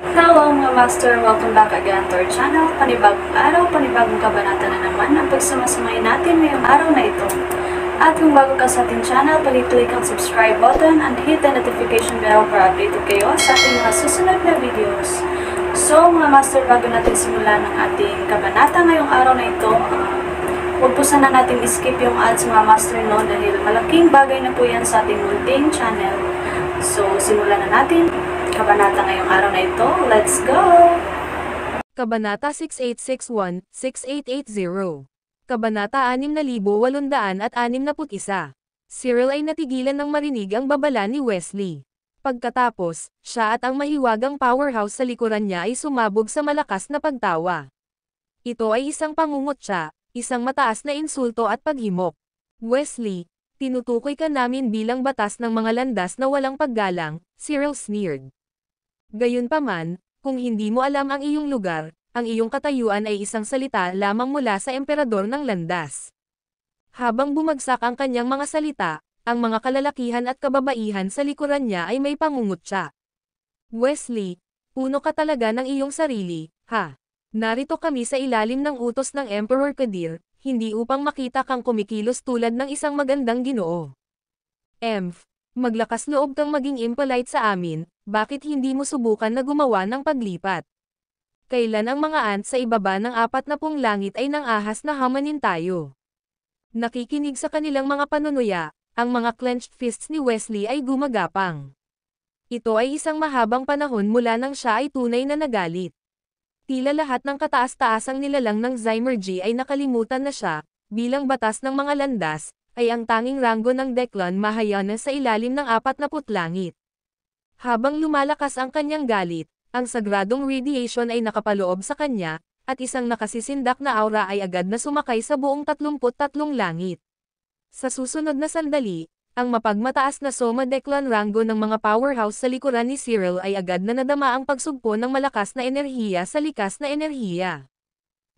Hello mga master! Welcome back again to our channel. Panibagong araw, panibagong kabanata na naman ang pagsamasamayin natin ngayong araw na ito. At kung bago ka sa ating channel, pag-click ang subscribe button and hit the notification bell para updated kayo sa ating mga susunod na videos. So mga master, bago natin simulan ang ating kabanata ngayong araw na ito, huwag po sana natin skip yung ads mga master no, dahil malaking bagay na po yan sa ating munting channel. So simulan na natin kabanata ngayong araw na ito. Let's go! Kabanata 6861-6880. Kabanata 6861. Cyril ay natigilan ng marinig ang babala ni Wesley. Pagkatapos, siya at ang mahiwagang powerhouse sa likuran niya ay sumabog sa malakas na pagtawa. Ito ay isang pangungutya, isang mataas na insulto at paghimok. Wesley, tinutukoy ka namin bilang batas ng mga landas na walang paggalang, Cyril sneered. Gayunpaman, kung hindi mo alam ang iyong lugar, ang iyong katayuan ay isang salita lamang mula sa emperador ng landas. Habang bumagsak ang kanyang mga salita, ang mga kalalakihan at kababaihan sa likuran niya ay may pangungutya. Wesley, puno ka talaga ng iyong sarili, ha? Narito kami sa ilalim ng utos ng Emperor Kadir, hindi upang makita kang kumikilos tulad ng isang magandang ginoo. Emph, maglakas loob kang maging impolite sa amin, bakit hindi mo subukan na gumawa ng paglipat? Kailan ang mga ants sa ibaba ng 40 langit ay nang-ahas na hamanin tayo? Nakikinig sa kanilang mga panunuya, ang mga clenched fists ni Wesley ay gumagapang. Ito ay isang mahabang panahon mula nang siya ay tunay na nagalit. Tila lahat ng kataas-taasang nilalang ng Zymergy ay nakalimutan na siya, bilang batas ng mga landas, ay ang tanging ranggo ng Declan Mahayana sa ilalim ng 40 langit. Habang lumalakas ang kanyang galit, ang sagradong radiation ay nakapaloob sa kanya, at isang nakasisindak na aura ay agad na sumakay sa buong 33 langit. Sa susunod na sandali, ang mapagmataas na Soma Declan Rango ng mga powerhouse sa likuran ni Cyril ay agad na nadama ang pagsugpo ng malakas na enerhiya sa likas na enerhiya.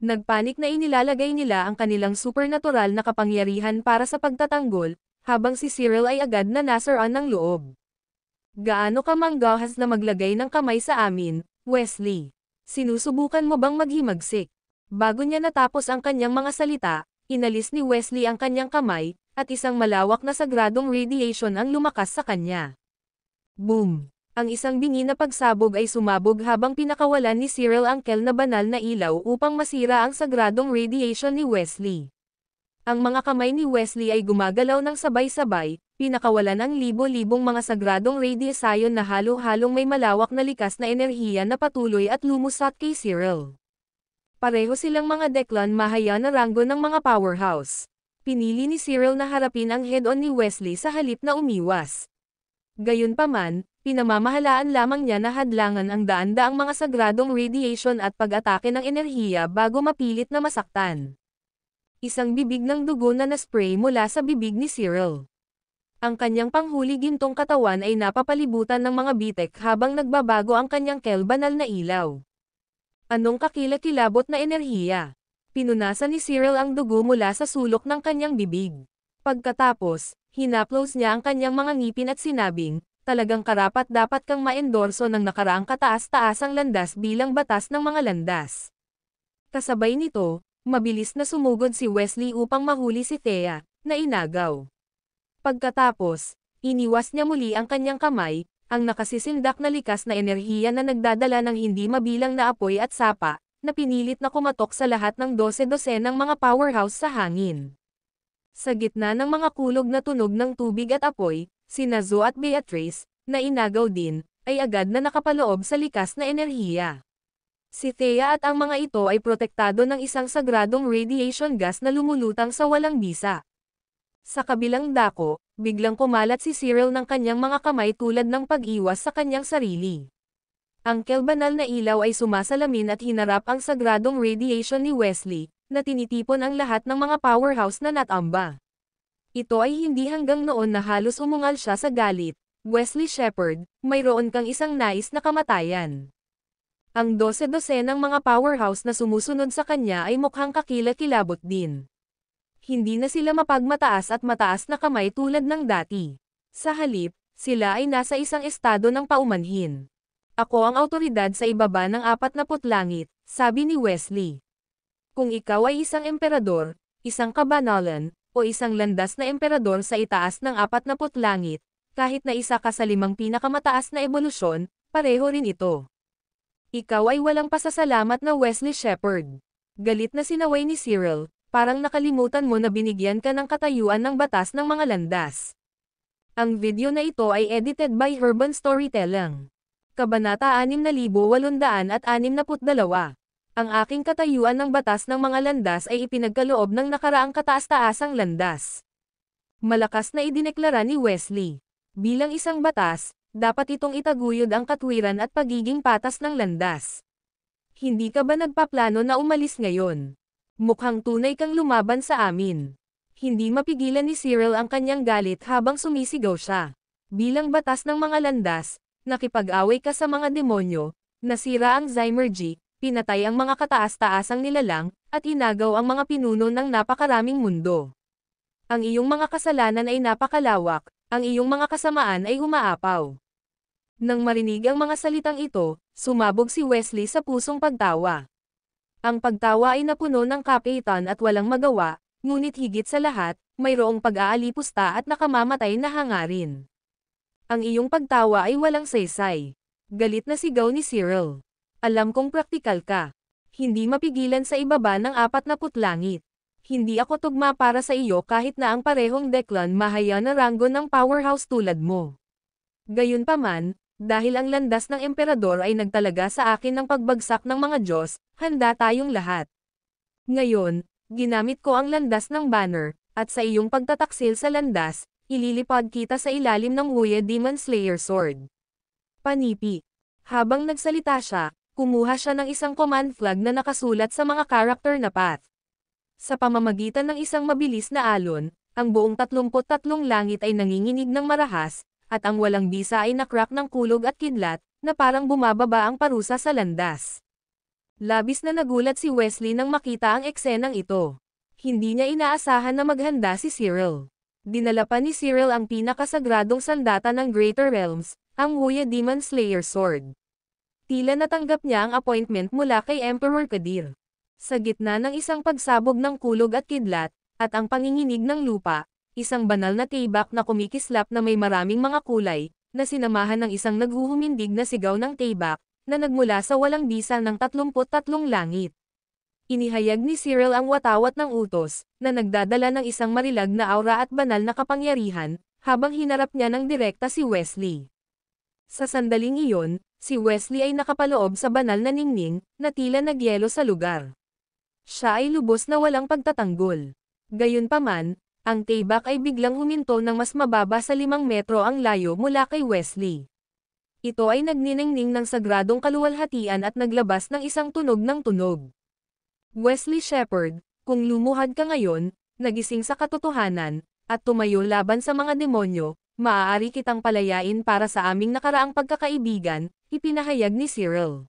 Nagpanik na inilalagay nila ang kanilang supernatural na kapangyarihan para sa pagtatanggol, habang si Cyril ay agad na nasaraan ng loob. Gaano ka manggahas na maglagay ng kamay sa amin, Wesley? Sinusubukan mo bang maghimagsik? Bago niya natapos ang kanyang mga salita, inalis ni Wesley ang kanyang kamay, at isang malawak na sagradong radiation ang lumakas sa kanya. Boom! Ang isang bingi na pagsabog ay sumabog habang pinakawalan ni Cyril ang kel na banal na ilaw upang masira ang sagradong radiation ni Wesley. Ang mga kamay ni Wesley ay gumagalaw ng sabay-sabay, pinakawalan ang libo-libong mga sagradong radiation na halo-halong may malawak na likas na enerhiya na patuloy at lumusot kay Cyril. Pareho silang mga Declan Mahayana ranggo ng mga powerhouse. Pinili ni Cyril na harapin ang head-on ni Wesley sa halip na umiwas. Gayunpaman, pinamamahalaan lamang niya na hadlangan ang daan-daang mga sagradong radiation at pag-atake ng enerhiya bago mapilit na masaktan. Isang bibig ng dugo na naspray mula sa bibig ni Cyril. Ang kanyang panghuli gintong katawan ay napapalibutan ng mga bitek habang nagbabago ang kanyang kel banal na ilaw. Anong kakilakilabot na enerhiya? Pinunasan ni Cyril ang dugo mula sa sulok ng kanyang bibig. Pagkatapos, hinaplos niya ang kanyang mga ngipin at sinabing, talagang karapat-dapat kang maendorso ng nakaraang kataas-taasang landas bilang batas ng mga landas. Kasabay nito, mabilis na sumugod si Wesley upang mahuli si Thea, na inagaw. Pagkatapos, iniwas niya muli ang kanyang kamay, ang nakasisindak na likas na enerhiya na nagdadala ng hindi mabilang na apoy at sapa, na pinilit na kumatok sa lahat ng 12 ng mga powerhouse sa hangin. Sa gitna ng mga kulog na tunog ng tubig at apoy, sina Zoe at Beatrice, na inagaw din, ay agad na nakapaloob sa likas na enerhiya. Si Thea at ang mga ito ay protektado ng isang sagradong radiation gas na lumulutang sa walang bisa. Sa kabilang dako, biglang kumalat si Cyril ng kanyang mga kamay tulad ng pag-iwas sa kanyang sarili. Ang kel banal na ilaw ay sumasalamin at hinarap ang sagradong radiation ni Wesley, na tinitipon ang lahat ng mga powerhouse na natamba. Ito ay hindi hanggang noon na halos umungal siya sa galit. Wesley Shepherd, mayroon kang isang nais na kamatayan. Ang 12 ng mga powerhouse na sumusunod sa kanya ay mukhang kakilakilabot din. Hindi na sila mapagmataas at mataas na kamay tulad ng dati. Sa halip, sila ay nasa isang estado ng paumanhin. Ako ang awtoridad sa ibaba ng 40 langit, sabi ni Wesley. Kung ikaw ay isang emperador, isang kabanalan, o isang landas na emperador sa itaas ng 40 langit, kahit na isa ka sa 5 pinakamataas na ebolusyon, pareho rin ito. Ikaw ay walang pasasalamat na Wesley Shepherd. Galit na sinaway ni Cyril, parang nakalimutan mo na binigyan ka ng katayuan ng batas ng mga landas. Ang video na ito ay edited by Urban Storytelling. Kabanata 6862. Ang aking katayuan ng batas ng mga landas ay ipinagkaloob ng nakaraang kataas-taasang landas. Malakas na idineklara ni Wesley. Bilang isang batas, dapat itong itaguyod ang katwiran at pagiging patas ng landas. Hindi ka ba nagpaplano na umalis ngayon? Mukhang tunay kang lumaban sa amin. Hindi mapigilan ni Cyril ang kanyang galit habang sumisigaw siya. Bilang batas ng mga landas, nakipag-away ka sa mga demonyo, nasira ang Zymergy, pinatay ang mga kataas-taasang nilalang, at inagaw ang mga pinuno ng napakaraming mundo. Ang iyong mga kasalanan ay napakalawak, ang iyong mga kasamaan ay umaapaw. Nang marinig ang mga salitang ito, sumabog si Wesley sa pusong pagtawa. Ang pagtawa ay napuno ng kapitan at walang magawa, ngunit higit sa lahat, mayroong pag-aalipusta at nakamamatay na hangarin. Ang iyong pagtawa ay walang saysay. Galit na sigaw ni Cyril. Alam kong praktikal ka. Hindi mapigilan sa ibaba ng 40 langit. Hindi ako tugma para sa iyo kahit na ang parehong Declan Mahaya na ranggo ng powerhouse tulad mo. Gayunpaman, dahil ang landas ng emperador ay nagtalaga sa akin ng pagbagsak ng mga Diyos, handa tayong lahat. Ngayon, ginamit ko ang landas ng banner, at sa iyong pagtataksil sa landas, ililipad kita sa ilalim ng Wuya Demon Slayer Sword. Panipi. Habang nagsalita siya, kumuha siya ng isang command flag na nakasulat sa mga character na path. Sa pamamagitan ng isang mabilis na alon, ang buong 33 langit ay nanginginig ng marahas, at ang walang bisa ay nakrak ng kulog at kidlat, na parang bumababa ang parusa sa landas. Labis na nagulat si Wesley nang makita ang eksenang ito. Hindi niya inaasahan na maghanda si Cyril. Dinala pa ni Cyril ang pinakasagradong sandata ng Greater Realms, ang Wuya Demon Slayer Sword. Tila natanggap niya ang appointment mula kay Emperor Kadir. Sa gitna ng isang pagsabog ng kulog at kidlat, at ang panginginig ng lupa, isang banal na tibak na kumikislap na may maraming mga kulay, na sinamahan ng isang naghuhumindig na sigaw ng tibak, na nagmula sa walang bisa ng 33 langit. Inihayag ni Cyril ang watawat ng utos, na nagdadala ng isang marilag na aura at banal na kapangyarihan, habang hinarap niya ng direkta si Wesley. Sa sandaling iyon, si Wesley ay nakapaloob sa banal na ningning, na tila nagyelo sa lugar. Siya ay lubos na walang pagtatanggol. Gayunpaman, ang tibak ay biglang huminto ng mas mababa sa 5 metro ang layo mula kay Wesley. Ito ay nagniningning ng sagradong kaluwalhatian at naglabas ng isang tunog ng tunog. Wesley Shepherd, kung lumuhad ka ngayon, nagising sa katotohanan, at tumayo laban sa mga demonyo, maaari kitang palayain para sa aming nakaraang pagkakaibigan, ipinahayag ni Cyril.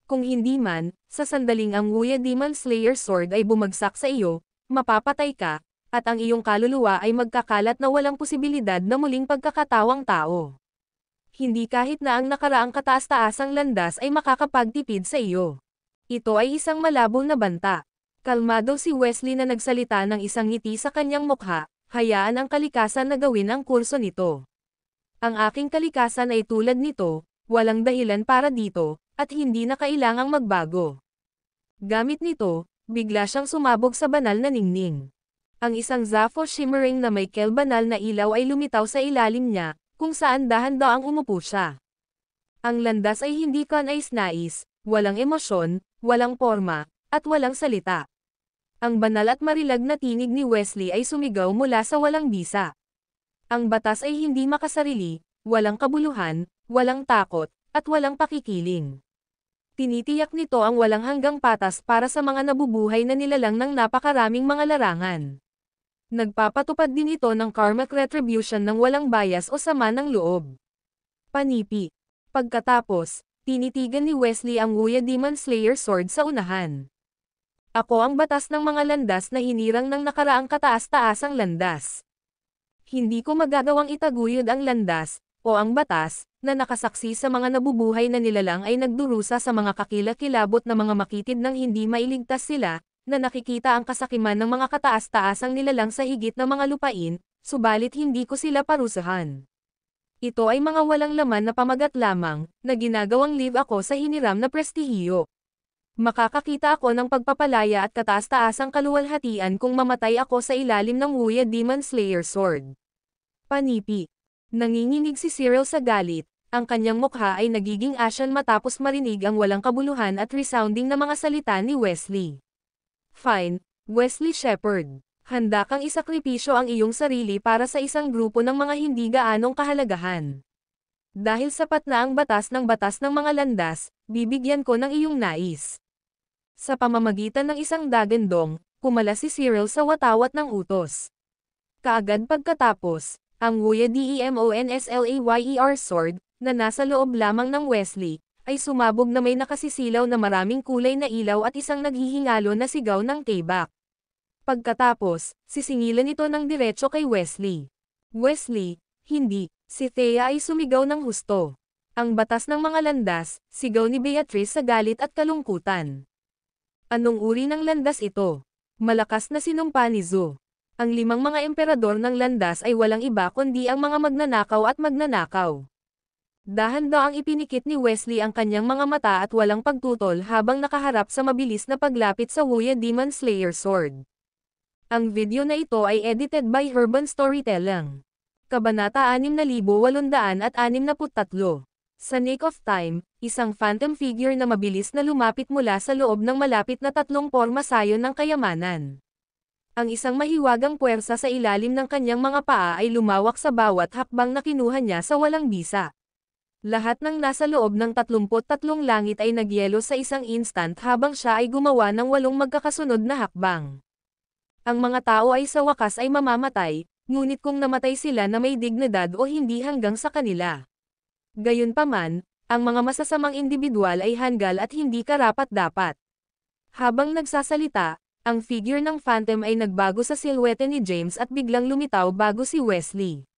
Kung hindi man, sa sandaling ang Wuya Demon Slayer Sword ay bumagsak sa iyo, mapapatay ka, at ang iyong kaluluwa ay magkakalat na walang posibilidad na muling pagkakatawang tao. Hindi kahit na ang nakaraang kataas-taasang landas ay makakapagtipid sa iyo. Ito ay isang malabo na banta. Kalmado si Wesley na nagsalita ng isang ngiti sa kanyang mukha, hayaan ang kalikasan na gawin ang kurso nito. Ang aking kalikasan ay tulad nito, walang dahilan para dito, at hindi na kailangang magbago. Gamit nito, bigla siyang sumabog sa banal na ningning. Ang isang Zafo shimmering na may banal na ilaw ay lumitaw sa ilalim niya, kung saan dahan-daang umupo siya. Ang landas ay hindi kanais-nais, walang emosyon, walang porma, at walang salita. Ang banal at marilag na tinig ni Wesley ay sumigaw mula sa walang bisa. Ang batas ay hindi makasarili, walang kabuluhan, walang takot, at walang pakikiling. Tinitiyak nito ang walang hanggang patas para sa mga nabubuhay na nilalang ng napakaraming mga larangan. Nagpapatupad din ito ng karmic retribution ng walang bias o sama ng loob. Panipi. Pagkatapos, tinitigan ni Wesley ang Wuya Demon Slayer Sword sa unahan. Ako ang batas ng mga landas na hinirang ng nakaraang kataas-taasang landas. Hindi ko magagawang itaguyod ang landas, o ang batas, na nakasaksi sa mga nabubuhay na nilalang ay nagdurusa sa mga kakilakilabot na mga makitid nang hindi mailigtas sila, na nakikita ang kasakiman ng mga kataas-taasang nilalang sa higit na mga lupain, subalit hindi ko sila parusahan. Ito ay mga walang laman na pamagat lamang, na ginagawang live ako sa hiniram na prestihiyo. Makakakita ako ng pagpapalaya at kataas-taasang kaluwalhatian kung mamatay ako sa ilalim ng Wuya Demon Slayer Sword. Panipi. Nanginginig si Cyril sa galit, ang kanyang mukha ay nagiging asyan matapos marinig ang walang kabuluhan at resounding na mga salita ni Wesley. Fine, Wesley Shepherd. Handa kang isakripisyo ang iyong sarili para sa isang grupo ng mga hindi gaanong kahalagahan. Dahil sapat na ang batas ng mga landas, bibigyan ko ng iyong nais. Sa pamamagitan ng isang dagandong, pumala si Cyril sa watawat ng utos. Kaagad pagkatapos, ang Wuya Demonslayer sword, na nasa loob lamang ng Wesley, ay sumabog na may nakasisilaw na maraming kulay na ilaw at isang naghihingalo na sigaw ng tibak. Pagkatapos, sisingilan ito ng diretso kay Wesley. Wesley, hindi, si Thea ay sumigaw ng husto. Ang batas ng mga landas, sigaw ni Beatrice sa galit at kalungkutan. Anong uri ng landas ito? Malakas na sinumpa ni Zo. Ang 5 mga emperador ng landas ay walang iba kundi ang mga magnanakaw at magnanakaw. Dahan-daang ipinikit ni Wesley ang kanyang mga mata at walang pagtutol habang nakaharap sa mabilis na paglapit sa Wuya Demon Slayer Sword. Ang video na ito ay edited by Urban Storytelling. Kabanata 6863. Sa Nick of Time, isang phantom figure na mabilis na lumapit mula sa loob ng malapit na 3 pormasayon ng kayamanan. Ang isang mahiwagang puwersa sa ilalim ng kanyang mga paa ay lumawak sa bawat hakbang na kinuha niya sa walang bisa. Lahat ng nasa loob ng 33 langit ay nagyelo sa isang instant habang siya ay gumawa ng 8 magkakasunod na hakbang. Ang mga tao ay sa wakas ay mamamatay, ngunit kung namatay sila na may dignidad o hindi hanggang sa kanila. Gayunpaman, ang mga masasamang individual ay hanggal at hindi karapat-dapat. Habang nagsasalita, ang figure ng Phantom ay nagbago sa silhouette ni James at biglang lumitaw bago si Wesley.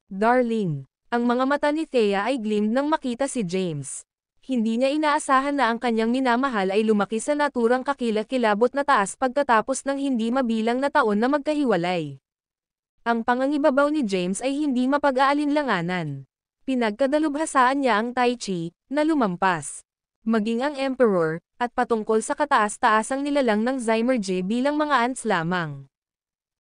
Darling, ang mga mata ni Thea ay gleamed nang makita si James. Hindi niya inaasahan na ang kanyang minamahal ay lumaki sa naturang kakilakilabot na taas pagkatapos ng hindi mabilang na taon na magkahiwalay. Ang pangangibabaw ni James ay hindi mapag-aalinlanganan. Pinagkadalubhasaan niya ang Tai Chi, na lumampas. Maging ang Emperor, at patungkol sa kataas-taasang nilalang ng Zymer bilang mga ants lamang.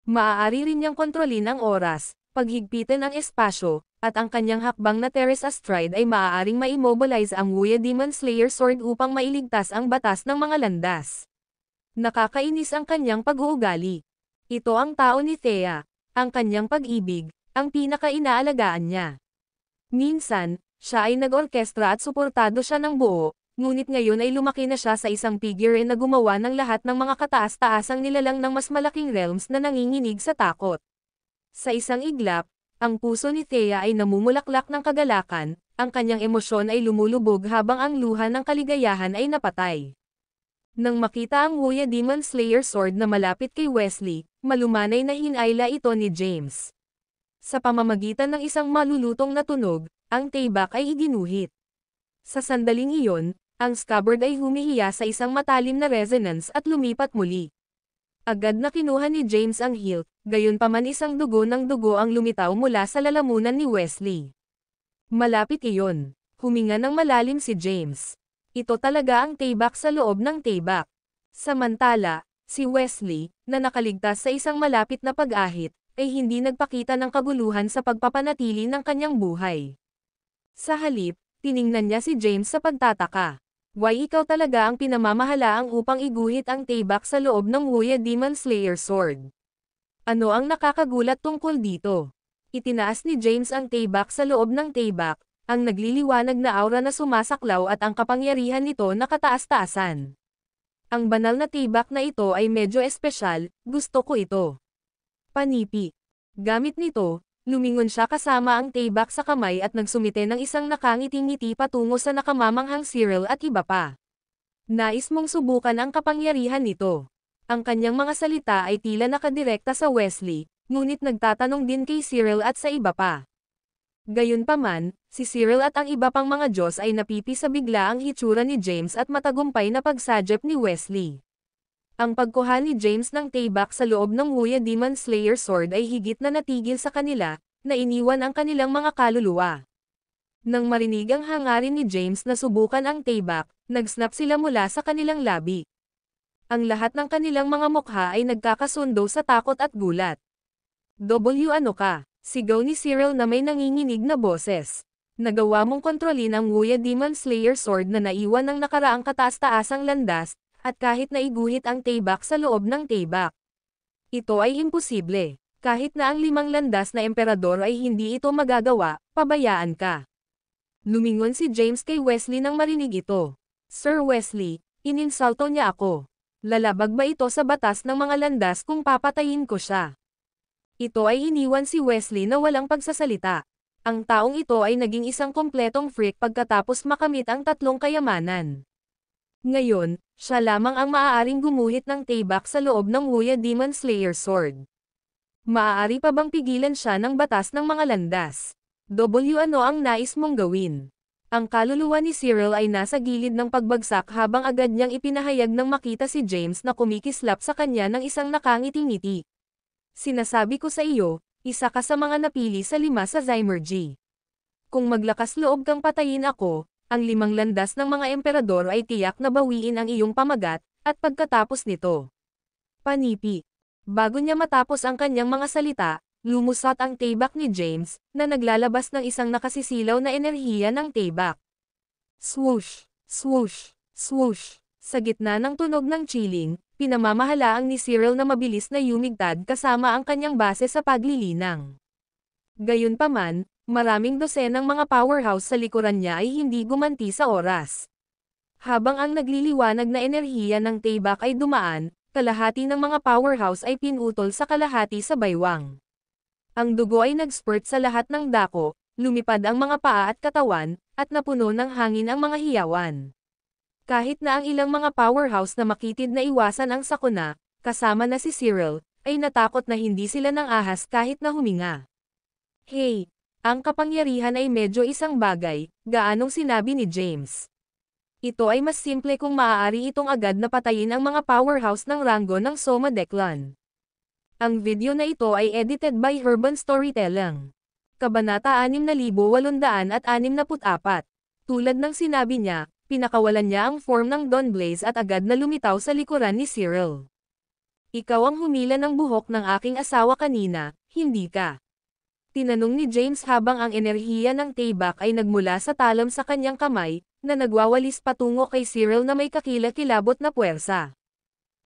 Maaari rin niyang kontrolin ang oras, paghigpitan ang espasyo, at ang kanyang hakbang na Terrace Astride ay maaaring ma-immobilize ang Wuya Demon Slayer Sword upang mailigtas ang batas ng mga landas. Nakakainis ang kanyang pag-uugali. Ito ang tao ni Thea, ang kanyang pag-ibig, ang pinaka-inaalagaan niya. Minsan, siya ay nag-orkestra at suportado siya ng buo, ngunit ngayon ay lumaki na siya sa isang figure na gumawa ng lahat ng mga kataas-taasang nilalang ng mas malaking realms na nanginginig sa takot. Sa isang iglap, ang puso ni Thea ay namumulaklak ng kagalakan, ang kanyang emosyon ay lumulubog habang ang luha ng kaligayahan ay napatay. Nang makita ang Wuya Demon Slayer Sword na malapit kay Wesley, malumanay na hinayla ito ni James. Sa pamamagitan ng isang malulutong na tunog, ang tibak ay iginuhit. Sa sandaling iyon, ang scabbard ay humihiya sa isang matalim na resonance at lumipat muli. Agad na kinuha ni James ang hilt, gayunpaman isang dugo ng dugo ang lumitaw mula sa lalamunan ni Wesley. Malapit iyon. Huminga ng malalim si James. Ito talaga ang tibak sa loob ng tibak. Samantala, si Wesley, na nakaligtas sa isang malapit na pag-ahit, ay hindi nagpakita ng kaguluhan sa pagpapanatili ng kanyang buhay. Sa halip, tiningnan niya si James sa pagtataka. Why ikaw talaga ang pinamamahalaang upang iguhit ang tibak sa loob ng Wuya Demon Slayer Sword? Ano ang nakakagulat tungkol dito? Itinaas ni James ang tibak sa loob ng tibak, ang nagliliwanag na aura na sumasaklaw at ang kapangyarihan nito na kataas-taasan. Ang banal na tibak na ito ay medyo espesyal, gusto ko ito. Panipi. Gamit nito, lumingon siya kasama ang tibak sa kamay at nagsumite ng isang nakangiting-ngiti patungo sa nakamamanghang Cyril at iba pa. Nais mong subukan ang kapangyarihan nito. Ang kanyang mga salita ay tila nakadirekta sa Wesley, ngunit nagtatanong din kay Cyril at sa iba pa. Gayunpaman, si Cyril at ang iba pang mga Diyos ay napipi sa bigla ang hitsura ni James at matagumpay na pagsajep ni Wesley. Ang pagkuha ni James ng taybak sa loob ng Wuya Demon Slayer Sword ay higit na natigil sa kanila, na iniwan ang kanilang mga kaluluwa. Nang marinig ang hangarin ni James na subukan ang taybak, nagsnap sila mula sa kanilang labi. Ang lahat ng kanilang mga mukha ay nagkakasundo sa takot at gulat. Ano ka? Sigaw ni Cyril na may nanginginig na boses. Nagawa mong kontrolin ang Wuya Demon Slayer Sword na naiwan ng nakaraang kataas-taasang landas, at kahit naiguhit ang taybak sa loob ng taybak. Ito ay imposible. Kahit na ang 5 landas na emperador ay hindi ito magagawa, pabayaan ka. Lumingon si James kay Wesley nang marinig ito. Sir Wesley, ininsulto niya ako. Lalabag ba ito sa batas ng mga landas kung papatayin ko siya? Ito ay iniwan si Wesley na walang pagsasalita. Ang taong ito ay naging isang kompletong freak pagkatapos makamit ang 3 kayamanan. Ngayon, siya lamang ang maaaring gumuhit ng taybak sa loob ng Wuya Demon Slayer Sword. Maaari pa bang pigilan siya ng batas ng mga landas? Ano ang nais mong gawin? Ang kaluluwa ni Cyril ay nasa gilid ng pagbagsak habang agad niyang ipinahayag nang makita si James na kumikislap sa kanya ng isang nakangiti-ngiti. Sinasabi ko sa iyo, isa ka sa mga napili sa 5 sa Zymergy. Kung maglakas loob kang patayin ako, ang 5 landas ng mga emperador ay tiyak na bawiin ang iyong pamagat, at pagkatapos nito. Panipi. Bago niya matapos ang kanyang mga salita, lumusot ang taybak ni James, na naglalabas ng isang nakasisilaw na enerhiya ng taybak. Swoosh! Swoosh! Swoosh! Sa gitna ng tunog ng chilling, pinamamahalaang ni Cyril na mabilis na yumigtad kasama ang kanyang base sa paglilinang. Gayunpaman, maraming dosenang mga powerhouse sa likuran niya ay hindi gumanti sa oras. Habang ang nagliliwanag na enerhiya ng taybak ay dumaan, kalahati ng mga powerhouse ay pinutol sa kalahati sa baywang. Ang dugo ay nag-spurt sa lahat ng dako, lumipad ang mga paa at katawan, at napuno ng hangin ang mga hiyawan. Kahit na ang ilang mga powerhouse na makitid na iwasan ang sakuna, kasama na si Cyril, ay natakot na hindi sila nang ahas kahit na huminga. Hey, ang kapangyarihan ay medyo isang bagay, gaanong sinabi ni James. Ito ay mas simple kung maaari itong agad na patayin ang mga powerhouse ng ranggo ng Soma Declan. Ang video na ito ay edited by Urban Storytelling. Kabanata 6864. Tulad ng sinabi niya, pinakawalan niya ang form ng Dawn Blaze at agad na lumitaw sa likuran ni Cyril. Ikaw ang humila ng buhok ng aking asawa kanina, hindi ka? Tinanong ni James habang ang enerhiya ng taybak ay nagmula sa talam sa kanyang kamay, na nagwawalis patungo kay Cyril na may kakilakilabot na puwersa.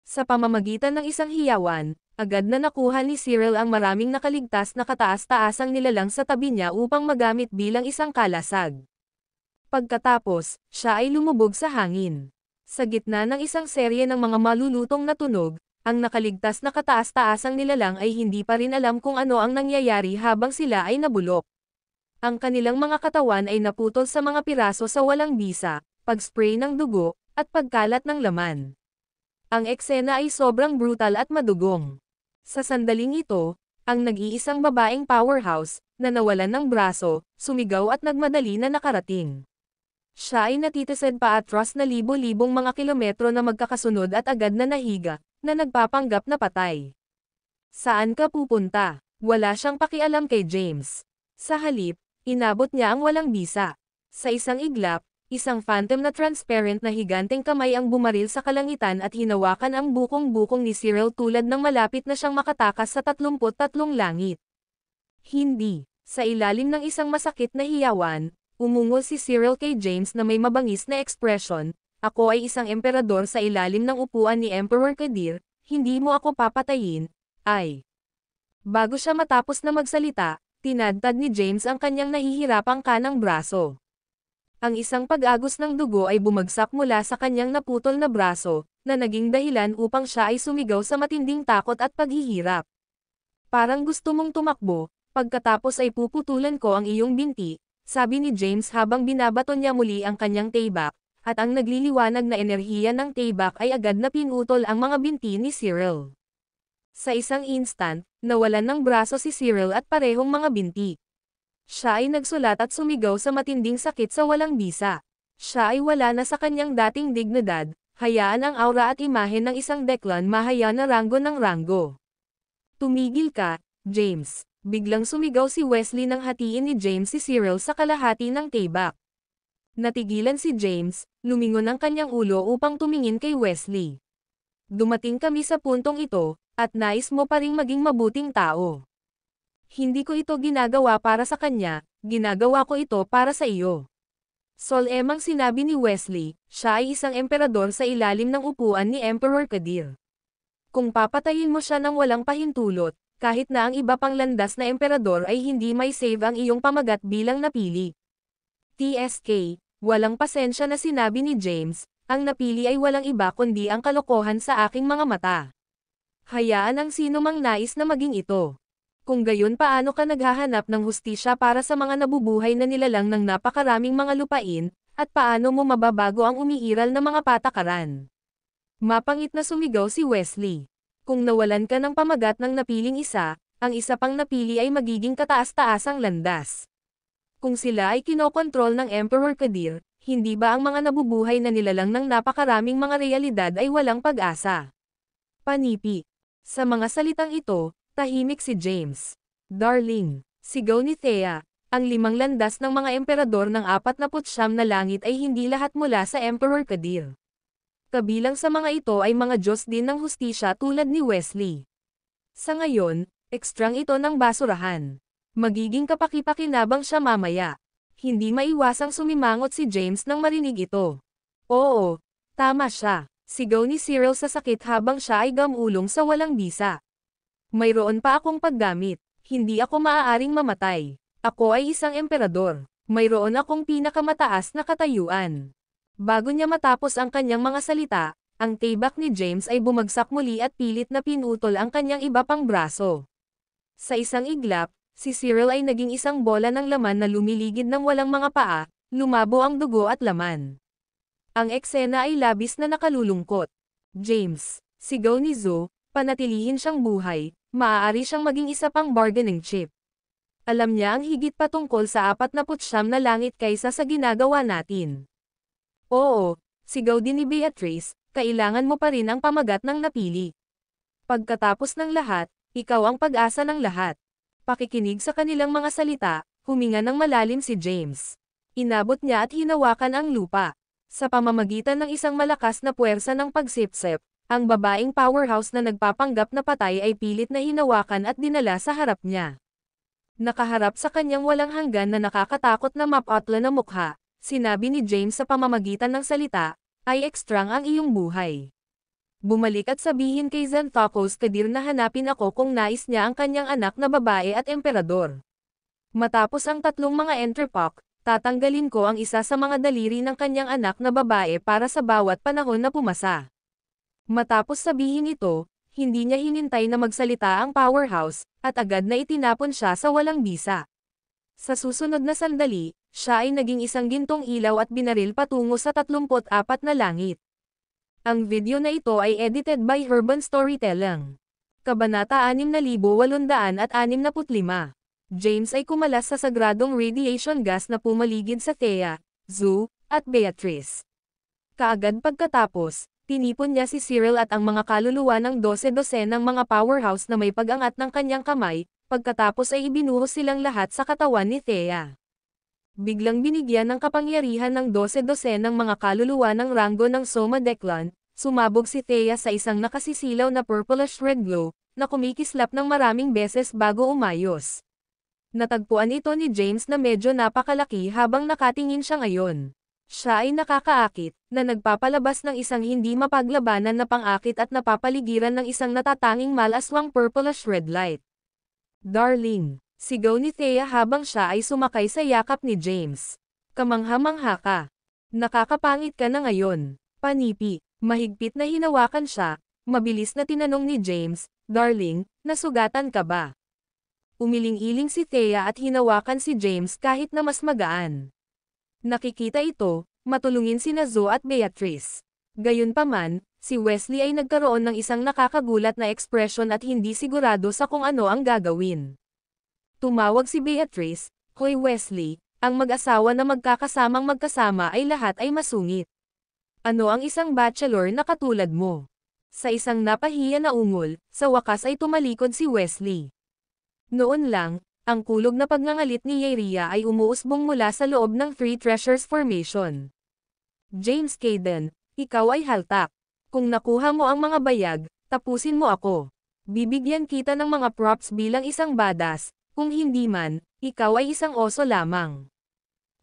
Sa pamamagitan ng isang hiyawan, agad na nakuha ni Cyril ang maraming nakaligtas na kataas-taasang nilalang sa tabi niya upang magamit bilang isang kalasag. Pagkatapos, siya ay lumubog sa hangin. Sa gitna ng isang serye ng mga malulutong na tunog, ang nakaligtas na kataas-taasang nilalang ay hindi pa rin alam kung ano ang nangyayari habang sila ay nabulok. Ang kanilang mga katawan ay naputol sa mga piraso sa walang bisa, pag-spray ng dugo, at pagkalat ng laman. Ang eksena ay sobrang brutal at madugong. Sa sandaling ito, ang nag-iisang babaeng powerhouse, na nawalan ng braso, sumigaw at nagmadali na nakarating. Siya ay natitised pa atras na libo-libong mga kilometro na magkakasunod at agad na nahiga, na nagpapanggap na patay. Saan ka pupunta? Wala siyang pakialam kay James. Sa halip, inabot niya ang walang bisa. Sa isang iglap, isang phantom na transparent na higanteng kamay ang bumaril sa kalangitan at hinawakan ang bukong-bukong ni Cyril tulad ng malapit na siyang makatakas sa 33 langit. Hindi. Sa ilalim ng isang masakit na hiyawan, umungol si Cyril kay James na may mabangis na ekspresyon, "Ako ay isang emperador sa ilalim ng upuan ni Emperor Kadir, hindi mo ako papatayin, ay." Bago siya matapos na magsalita, tinadtad ni James ang kanyang nahihirapang kanang braso. Ang isang pag-agos ng dugo ay bumagsak mula sa kanyang naputol na braso, na naging dahilan upang siya ay sumigaw sa matinding takot at paghihirap. "Parang gusto mong tumakbo, pagkatapos ay puputulan ko ang iyong binti," sabi ni James habang binabato niya muli ang kanyang taybak, at ang nagliliwanag na enerhiya ng taybak ay agad na pinutol ang mga binti ni Cyril. Sa isang instant, nawalan ng braso si Cyril at parehong mga binti. Siya ay nagsulat at sumigaw sa matinding sakit sa walang bisa. Siya ay wala na sa kanyang dating dignidad, hayaan ang aura at imahe ng isang Declan Mahaya na ranggo ng ranggo. Tumigil ka, James. Biglang sumigaw si Wesley nang hatiin ni James si Cyril sa kalahati ng table. Natigilan si James, lumingon ang kanyang ulo upang tumingin kay Wesley. Dumating kami sa puntong ito, at nais mo pa ring maging mabuting tao. Hindi ko ito ginagawa para sa kanya, ginagawa ko ito para sa iyo. Solemang sinabi ni Wesley, siya ay isang emperador sa ilalim ng upuan ni Emperor Kadir. Kung papatayin mo siya ng walang pahintulot, kahit na ang iba pang landas na emperador ay hindi may save ang iyong pamagat bilang napili. TSK, walang pasensya na sinabi ni James, ang napili ay walang iba kundi ang kalokohan sa aking mga mata. Hayaan ang sino mang nais na maging ito. Kung gayon paano ka naghahanap ng hustisya para sa mga nabubuhay na nilalang ng napakaraming mga lupain, at paano mo mababago ang umiiral na mga patakaran? Mapangit na sumigaw si Wesley. Kung nawalan ka ng pamagat ng napiling isa, ang isa pang napili ay magiging kataas-taasang landas. Kung sila ay kinokontrol ng Emperor Kadir, hindi ba ang mga nabubuhay na nilalang ng napakaraming mga realidad ay walang pag-asa? Panipi. Sa mga salitang ito, tahimik si James. Darling, sigaw ni Thea, ang 5 landas ng mga emperador ng 49 na langit ay hindi lahat mula sa Emperor Kadir. Kabilang sa mga ito ay mga Diyos din ng hustisya tulad ni Wesley. Sa ngayon, ekstrang ito ng basurahan. Magiging kapaki-pakinabang siya mamaya. Hindi maiwasang sumimangot si James nang marinig ito. Oo, tama siya, sigaw ni Cyril sa sakit habang siya ay gamulong sa walang bisa. Mayroon pa akong paggamit. Hindi ako maaaring mamatay. Ako ay isang emperador. Mayroon akong pinakamataas na katayuan. Bago niya matapos ang kanyang mga salita, ang tibak ni James ay bumagsak muli at pilit na pinutol ang kanyang iba pang braso. Sa isang iglap, si Cyril ay naging isang bola ng laman na lumiligid ng walang mga paa, lumabo ang dugo at laman. Ang eksena ay labis na nakalulungkot. James, sigaw ni Zoe, panatilihin siyang buhay. Maaari siyang maging isa pang bargaining chip. Alam niya ang higit pa tungkol sa 49 na langit kaysa sa ginagawa natin. Oo, sigaw din ni Beatrice, kailangan mo pa rin ang pamagat ng napili. Pagkatapos ng lahat, ikaw ang pag-asa ng lahat. Pakikinig sa kanilang mga salita, huminga ng malalim si James. Inabot niya at hinawakan ang lupa. Sa pamamagitan ng isang malakas na puwersa ng pagsipsip, ang babaeng powerhouse na nagpapanggap na patay ay pilit na hinawakan at dinala sa harap niya. Nakaharap sa kanyang walang hanggan na nakakatakot na mapatla na mukha, sinabi ni James sa pamamagitan ng salita, ay ekstrang ang iyong buhay. Bumalik at sabihin kay Xanthopos Kadir na hanapin ako kung nais niya ang kanyang anak na babae at emperador. Matapos ang 3 mga entrepok, tatanggalin ko ang isa sa mga daliri ng kanyang anak na babae para sa bawat panahon na pumasa. Matapos sabihin ito, hindi niya hinintay na magsalita ang powerhouse, at agad na itinapon siya sa walang bisa. Sa susunod na sandali, siya ay naging isang gintong ilaw at binaril patungo sa 34 na langit. Ang video na ito ay edited by Urban Storytelling. Kabanata 6865. James ay kumalas sa sagradong radiation gas na pumaligid sa Thea, Zoe, at Beatrice. Kaagad pagkatapos, tinipon niya si Cyril at ang mga kaluluwa ng 12 ng mga powerhouse na may pag-angat ng kanyang kamay, pagkatapos ay ibinuhos silang lahat sa katawan ni Thea. Biglang binigyan ng kapangyarihan ng 12 ng mga kaluluwa ng ranggo ng Soma Declan, sumabog si Thea sa isang nakasisilaw na purplish red glow, na kumikislap ng maraming beses bago umayos. Natagpuan ito ni James na medyo napakalaki habang nakatingin siya ngayon. Siya ay nakakaakit, na nagpapalabas ng isang hindi mapaglabanan na pang-akit at napapaligiran ng isang natatanging malaswang purplish red light. Darling, sigaw ni Thea habang siya ay sumakay sa yakap ni James. Kamangha-mangha ka. Nakakapangit ka na ngayon. Panipi, mahigpit na hinawakan siya, mabilis na tinanong ni James, Darling, nasugatan ka ba? Umiling-iling si Thea at hinawakan si James kahit na mas magaan. Nakikita ito, matulungin sina Zoe at Beatrice. Gayunpaman, si Wesley ay nagkaroon ng isang nakakagulat na ekspresyon at hindi sigurado sa kung ano ang gagawin. Tumawag si Beatrice, "Hoy Wesley, ang mag-asawa na magkakasamang magkasama ay lahat ay masungit. Ano ang isang bachelor na katulad mo?" Sa isang napahiya na ungol, sa wakas ay tumalikod si Wesley. Noon lang, ang kulog na pagngangalit ni Yeria ay umuusbong mula sa loob ng Three Treasures Formation. "James Caden, ikaw ay haltak. Kung nakuha mo ang mga bayag, tapusin mo ako. Bibigyan kita ng mga props bilang isang badass, kung hindi man, ikaw ay isang oso lamang.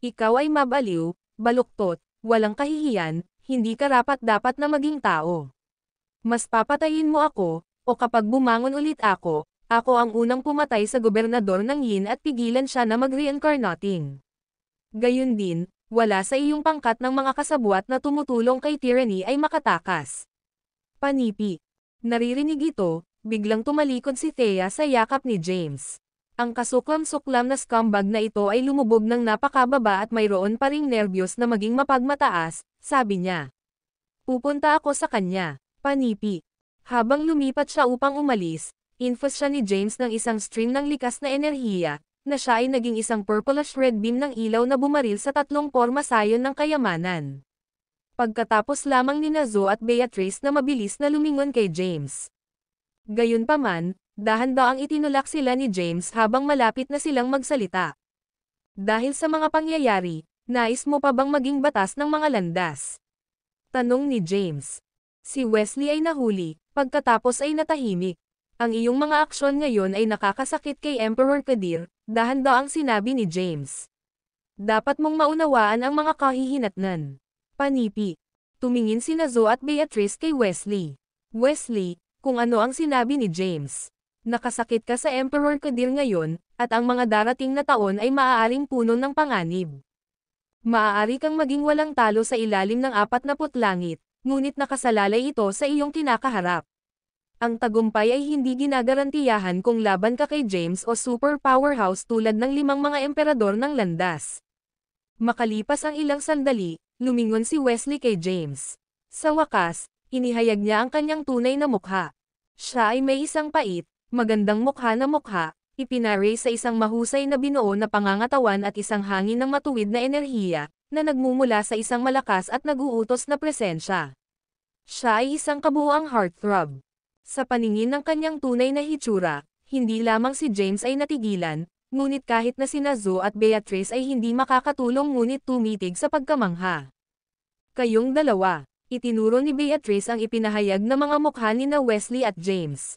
Ikaw ay mabaliw, baluktot, walang kahihiyan, hindi karapat-dapat na maging tao. Mas papatayin mo ako, o kapag bumangon ulit ako ang unang pumatay sa gobernador ng Yin at pigilan siya na mag-reincarnating. Gayun din, wala sa iyong pangkat ng mga kasabwat na tumutulong kay tyranny ay makatakas." Panipi. Naririnig ito, biglang tumalikod si Thea sa yakap ni James. Ang kasuklam-suklam na scumbag na ito ay lumubog ng napakababa at mayroon pa ring nerbiyos na maging mapagmataas, sabi niya. "Pupunta ako sa kanya." Panipi. Habang lumipat siya upang umalis, infuse siya ni James ng isang stream ng likas na enerhiya, na siya ay naging isang purplish red beam ng ilaw na bumaril sa tatlong pormasayon ng kayamanan. Pagkatapos lamang ni Zoe at Beatrice na mabilis na lumingon kay James. Gayunpaman, dahan-daang itinulak sila ni James habang malapit na silang magsalita. "Dahil sa mga pangyayari, nais mo pa bang maging batas ng mga landas?" Tanong ni James. Si Wesley ay nahuli, pagkatapos ay natahimik. "Ang iyong mga aksyon ngayon ay nakakasakit kay Emperor Kadir," dahan-daang sinabi ni James. "Dapat mong maunawaan ang mga kahihinatnan." Panipi. Tumingin sina Zoe at Beatrice kay Wesley. "Wesley, kung ano ang sinabi ni James. Nakasakit ka sa Emperor Kadir ngayon, at ang mga darating na taon ay maaaring puno ng panganib. Maaari kang maging walang talo sa ilalim ng 40 langit, ngunit nakasalalay ito sa iyong kinakaharap. Ang tagumpay ay hindi ginagarantiyahan kung laban ka kay James o super powerhouse tulad ng 5 mga emperador ng landas." Makalipas ang ilang sandali, lumingon si Wesley kay James. Sa wakas, inihayag niya ang kanyang tunay na mukha. Siya ay may isang pait, magandang mukha na mukha, ipinare sa isang mahusay na binuo na pangangatawan at isang hangin ng matuwid na enerhiya, na nagmumula sa isang malakas at nag-uutos na presensya. Siya ay isang kabuuang heartthrob. Sa paningin ng kanyang tunay na hitsura, hindi lamang si James ay natigilan, ngunit kahit na sina Zoe at Beatrice ay hindi makakatulong ngunit tumitig sa pagkamangha. "Kayong dalawa," itinuro ni Beatrice ang ipinahayag na mga mukha ni na Wesley at James.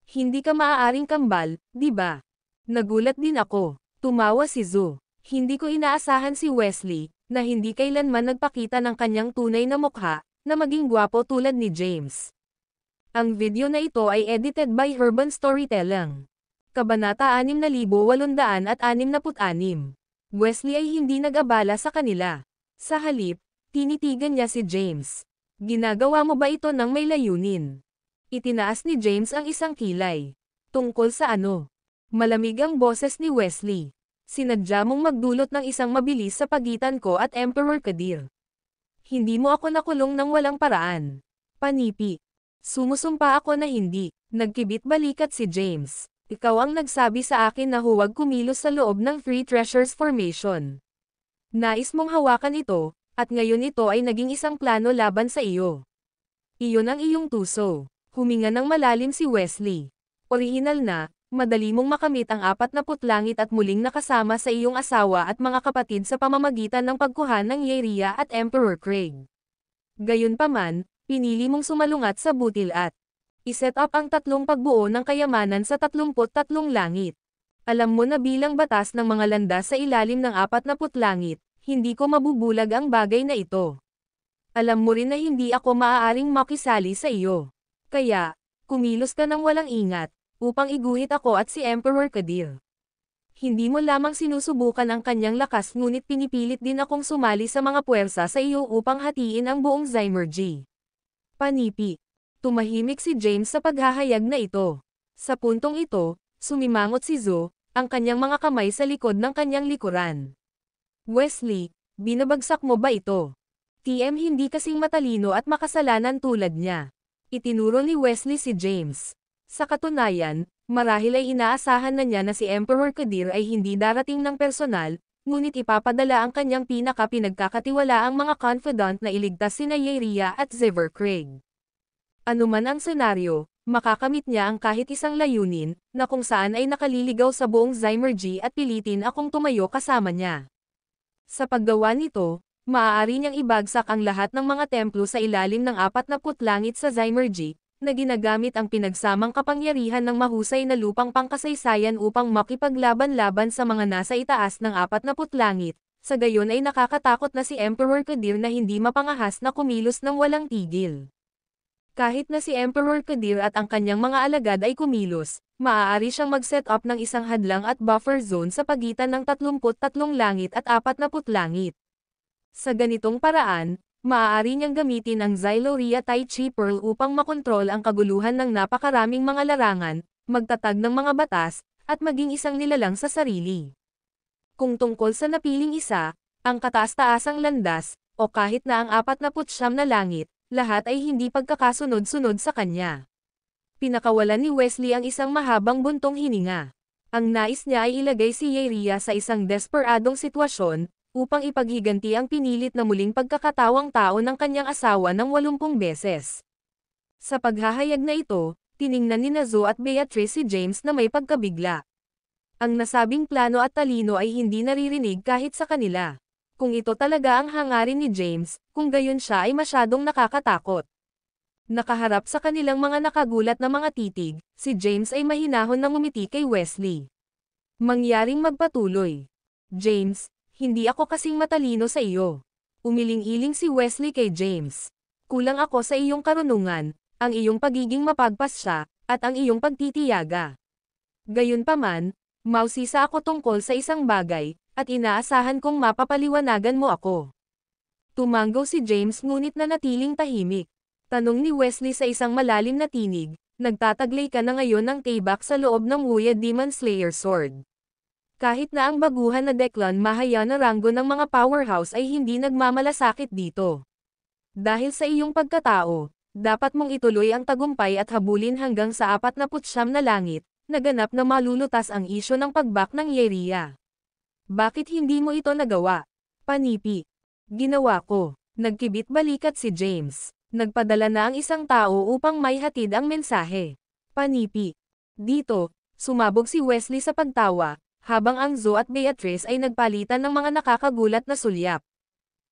"Hindi ka maaaring kambal, di ba?" Nagulat din ako. Tumawa si Zoe. Hindi ko inaasahan si Wesley, na hindi kailanman nagpakita ng kanyang tunay na mukha, na maging gwapo tulad ni James. Ang video na ito ay edited by Urban Storytelling. Kabanata 6866. Wesley ay hindi nag-abala sa kanila. Sa halip, tinitigan niya si James. "Ginagawa mo ba ito ng may layunin?" Itinaas ni James ang isang kilay. "Tungkol sa ano?" Malamig ang boses ni Wesley. "Sinadya mong magdulot ng isang mabilis sa pagitan ko at Emperor Kadir. Hindi mo ako nakulong ng walang paraan." Panipi. "Sumusumpa ako na hindi." Nagkibit balikat si James. "Ikaw ang nagsabi sa akin na huwag kumilos sa loob ng Three Treasures Formation. Nais mong hawakan ito, at ngayon ito ay naging isang plano laban sa iyo. Iyon ang iyong tuso." Huminga ng malalim si Wesley. "Orihinal na, madali mong makamit ang 40 langit at muling nakasama sa iyong asawa at mga kapatid sa pamamagitan ng pagkuha ng Yeria at Emperor Craig. Gayunpaman, pinili mong sumalungat sa butil at iset up ang 3 pagbuo ng kayamanan sa 33 langit. Alam mo na bilang batas ng mga landas sa ilalim ng 40 langit, hindi ko mabubulag ang bagay na ito. Alam mo rin na hindi ako maaaring makisali sa iyo. Kaya, kumilos ka ng walang ingat, upang iguhit ako at si Emperor Kadir. Hindi mo lamang sinusubukan ang kanyang lakas ngunit pinipilit din akong sumali sa mga puwersa sa iyo upang hatiin ang buong Zymergy." Panipi. Tumahimik si James sa paghahayag na ito. Sa puntong ito, sumimangot si Zoe, ang kanyang mga kamay sa likod ng kanyang likuran. "Wesley, binabagsak mo ba ito?" TM hindi kasing matalino at makasalanan tulad niya. Itinuro ni Wesley si James. Sa katunayan, marahil ay inaasahan na niya na si Emperor Kadir ay hindi darating ng personal, ngunit ipapadala ang kanyang pinaka-pinagkakatiwalaang mga confidant na iligtas sina Yrria at Xavier Craig. Anuman ang senaryo, makakamit niya ang kahit isang layunin, na kung saan ay nakaliligaw sa buong Zymergy at pilitin akong tumayo kasama niya. Sa paggawa nito, maaari niyang ibagsak ang lahat ng mga templo sa ilalim ng 40 langit sa Zymergy, na ginagamit ang pinagsamang kapangyarihan ng mahusay na lupang pangkasaysayan upang makipaglaban-laban sa mga nasa itaas ng 40 langit, sa gayon ay nakakatakot na si Emperor Kadir na hindi mapangahas na kumilos ng walang tigil. Kahit na si Emperor Kadir at ang kanyang mga alagad ay kumilos, maaari siyang mag-set up ng isang hadlang at buffer zone sa pagitan ng 33 langit at 40 langit. Sa ganitong paraan, maaari niyang gamitin ang Xyloria Tai Chi Pearl upang makontrol ang kaguluhan ng napakaraming mga larangan, magtatag ng mga batas, at maging isang nilalang sa sarili. Kung tungkol sa napiling isa, ang kataas-taasang landas, o kahit na ang 49 na langit, lahat ay hindi pagkakasunod-sunod sa kanya. Pinakawalan ni Wesley ang isang mahabang buntong hininga. Ang nais niya ay ilagay si Yrria sa isang desperadong sitwasyon, upang ipaghiganti ang pinilit na muling pagkakatawang tao ng kanyang asawa ng 80 beses. Sa paghahayag na ito, tiningnan ni Nazo at Beatrice si James na may pagkabigla. Ang nasabing plano at talino ay hindi naririnig kahit sa kanila. Kung ito talaga ang hangarin ni James, kung gayon siya ay masyadong nakakatakot. Nakaharap sa kanilang mga nakagulat na mga titig, si James ay mahinahon na ngumiti kay Wesley. Mangyaring magpatuloy. James, hindi ako kasing matalino sa iyo. Umiling-iling si Wesley kay James. Kulang ako sa iyong karunungan, ang iyong pagiging mapagpasya, at ang iyong pagtitiyaga. Gayunpaman, mausisa ako tungkol sa isang bagay, at inaasahan kong mapapaliwanagan mo ako. Tumanggaw si James ngunit nanatiling tahimik. Tanong ni Wesley sa isang malalim na tinig, nagtataglay ka na ngayon ng tibak sa loob ng Wuya Demon Slayer Sword. Kahit na ang baguhan na Declan Mahaya na ranggo ng mga powerhouse ay hindi nagmamalasakit dito. Dahil sa iyong pagkatao, dapat mong ituloy ang tagumpay at habulin hanggang sa 49 na langit, naganap na malulutas ang isyo ng pagbak ng Yrria. Bakit hindi mo ito nagawa? Panipi. Ginawa ko. Nagkibit balikat si James. Nagpadala na ang isang tao upang may hatid ang mensahe. Panipi. Dito, sumabog si Wesley sa pagtawa, habang ang Zo at Beatrice ay nagpalitan ng mga nakakagulat na sulyap.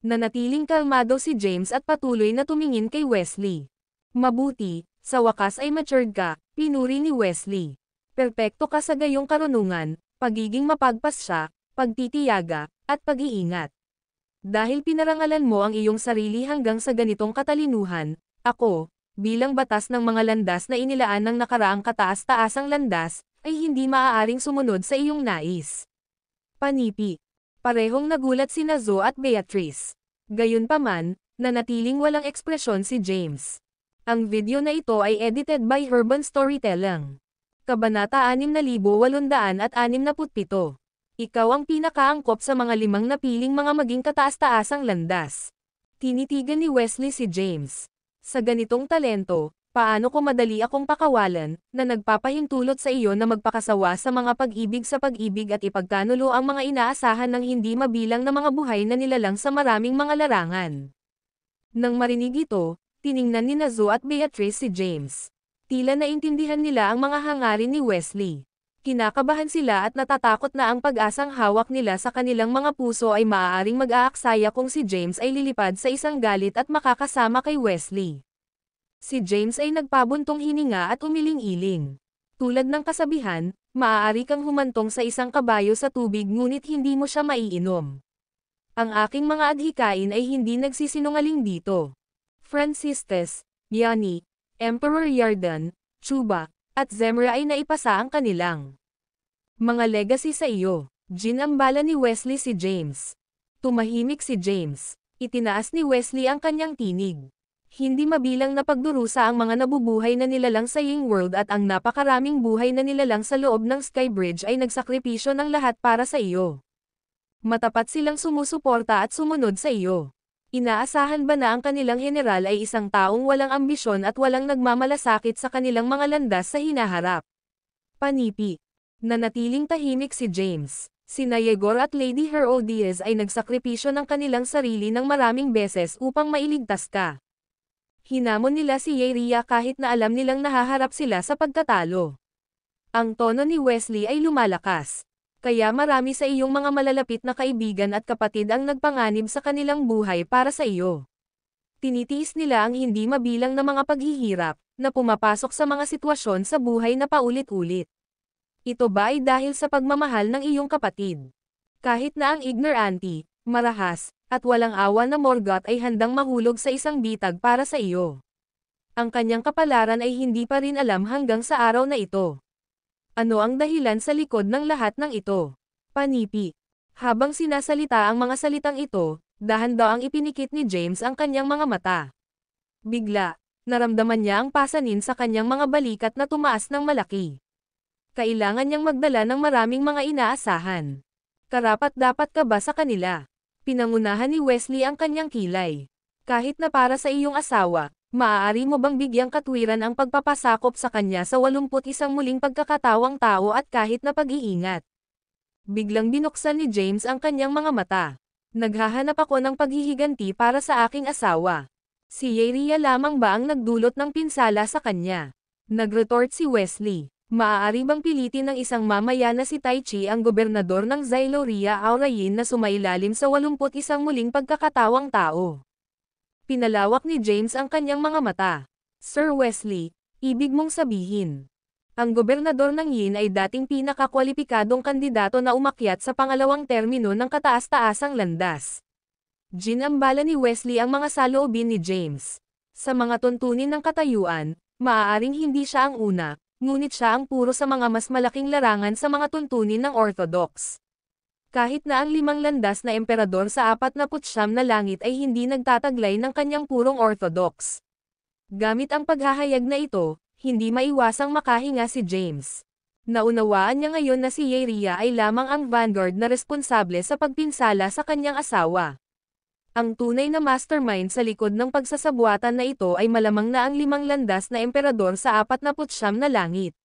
Nanatiling kalmado si James at patuloy na tumingin kay Wesley. Mabuti, sa wakas ay matured ka, pinuri ni Wesley. Perpekto ka sa gayong karunungan, pagiging mapagpasya, pagtitiyaga, at pag-iingat. Dahil pinarangalan mo ang iyong sarili hanggang sa ganitong katalinuhan, ako, bilang batas ng mga landas na inilaan ng nakaraang kataas-taasang landas, ay hindi maaaring sumunod sa iyong nais. Panipi. Parehong nagulat si Nazo at Beatrice. Gayunpaman, nanatiling walang ekspresyon si James. Ang video na ito ay edited by Urban Storytelling. Kabanata 6867. Ikaw ang pinakaangkop sa mga 5 napiling mga maging kataas-taasang landas. Tinitigan ni Wesley si James. Sa ganitong talento, paano ko madali akong pakawalan, na nagpapahintulot sa iyo na magpakasawa sa mga pag-ibig sa pag-ibig at ipagkanulo ang mga inaasahan ng hindi mabilang na mga buhay na nilalang sa maraming mga larangan. Nang marinig ito, tiningnan ni Nazo at Beatrice si James. Tila naintindihan nila ang mga hangarin ni Wesley. Kinakabahan sila at natatakot na ang pag-asang hawak nila sa kanilang mga puso ay maaaring mag-aaksaya kung si James ay lilipad sa isang galit at makakasama kay Wesley. Si James ay nagpabuntong hininga at umiling-iling. Tulad ng kasabihan, maaari kang humantong sa isang kabayo sa tubig ngunit hindi mo siya maiinom. Ang aking mga adhikain ay hindi nagsisinungaling dito. Franciscus, Yanni, Emperor Yardan, Chuba, at Zemra ay naipasa ang kanilang mga legacy sa iyo. Ginambala ni Wesley si James. Tumahimik si James. Itinaas ni Wesley ang kanyang tinig. Hindi mabilang na pagdurusa ang mga nabubuhay na nilalang sa Ying World at ang napakaraming buhay na nilalang sa loob ng Skybridge ay nagsakripisyo ng lahat para sa iyo. Matapat silang sumusuporta at sumunod sa iyo. Inaasahan ba na ang kanilang general ay isang taong walang ambisyon at walang nagmamalasakit sa kanilang mga landas sa hinaharap? Panipi. Nanatiling tahimik si James. Sina Yegor at Lady Herodias ay nagsakripisyo ng kanilang sarili ng maraming beses upang mailigtas ka. Hinamon nila si Yeria kahit na alam nilang nahaharap sila sa pagtatalo. Ang tono ni Wesley ay lumalakas. Kaya marami sa iyong mga malalapit na kaibigan at kapatid ang nagpanganib sa kanilang buhay para sa iyo. Tinitiis nila ang hindi mabilang na mga paghihirap, na pumapasok sa mga sitwasyon sa buhay na paulit-ulit. Ito ba ay dahil sa pagmamahal ng iyong kapatid? Kahit na ang ignorante, marahas, at walang awa na Morgoth ay handang mahulog sa isang bitag para sa iyo. Ang kanyang kapalaran ay hindi pa rin alam hanggang sa araw na ito. Ano ang dahilan sa likod ng lahat ng ito? Panipi. Habang sinasalita ang mga salitang ito, dahan-daang ipinikit ni James ang kanyang mga mata. Bigla, naramdaman niya ang pasanin sa kanyang mga balikat na tumaas ng malaki. Kailangan niyang magdala ng maraming mga inaasahan. Karapat-dapat ka ba sa kanila? Pinangunahan ni Wesley ang kanyang kilay. Kahit na para sa iyong asawa, maaari mo bang bigyang katwiran ang pagpapasakop sa kanya sa 81 muling pagkakatawang tao at kahit na pag-iingat? Biglang binuksan ni James ang kanyang mga mata. Naghahanap ako ng paghihiganti para sa aking asawa. Si Yeria lamang ba ang nagdulot ng pinsala sa kanya? Nagretort si Wesley. Maaari bang pilitin ng isang mamaya na si Tai Chi ang gobernador ng Xyloria Aurayin na sumailalim sa 81 muling pagkakatawang tao? Pinalawak ni James ang kanyang mga mata. Sir Wesley, ibig mong sabihin, ang gobernador ng Yin ay dating pinakakwalipikadong kandidato na umakyat sa pangalawang termino ng kataas-taasang landas. Ginambala ni Wesley ang mga saloobin ni James. Sa mga tuntunin ng katayuan, maaaring hindi siya ang una, ngunit siya ang puro sa mga mas malaking larangan sa mga tuntunin ng Orthodox. Kahit na ang 5 landas na emperador sa 49 na langit ay hindi nagtataglay ng kanyang purong Orthodox. Gamit ang paghahayag na ito, hindi maiwasang makahinga si James. Naunawaan niya ngayon na si Yeria ay lamang ang vanguard na responsable sa pagpinsala sa kanyang asawa. Ang tunay na mastermind sa likod ng pagsasabuatan na ito ay malamang na ang 5 landas na emperador sa 49 na langit.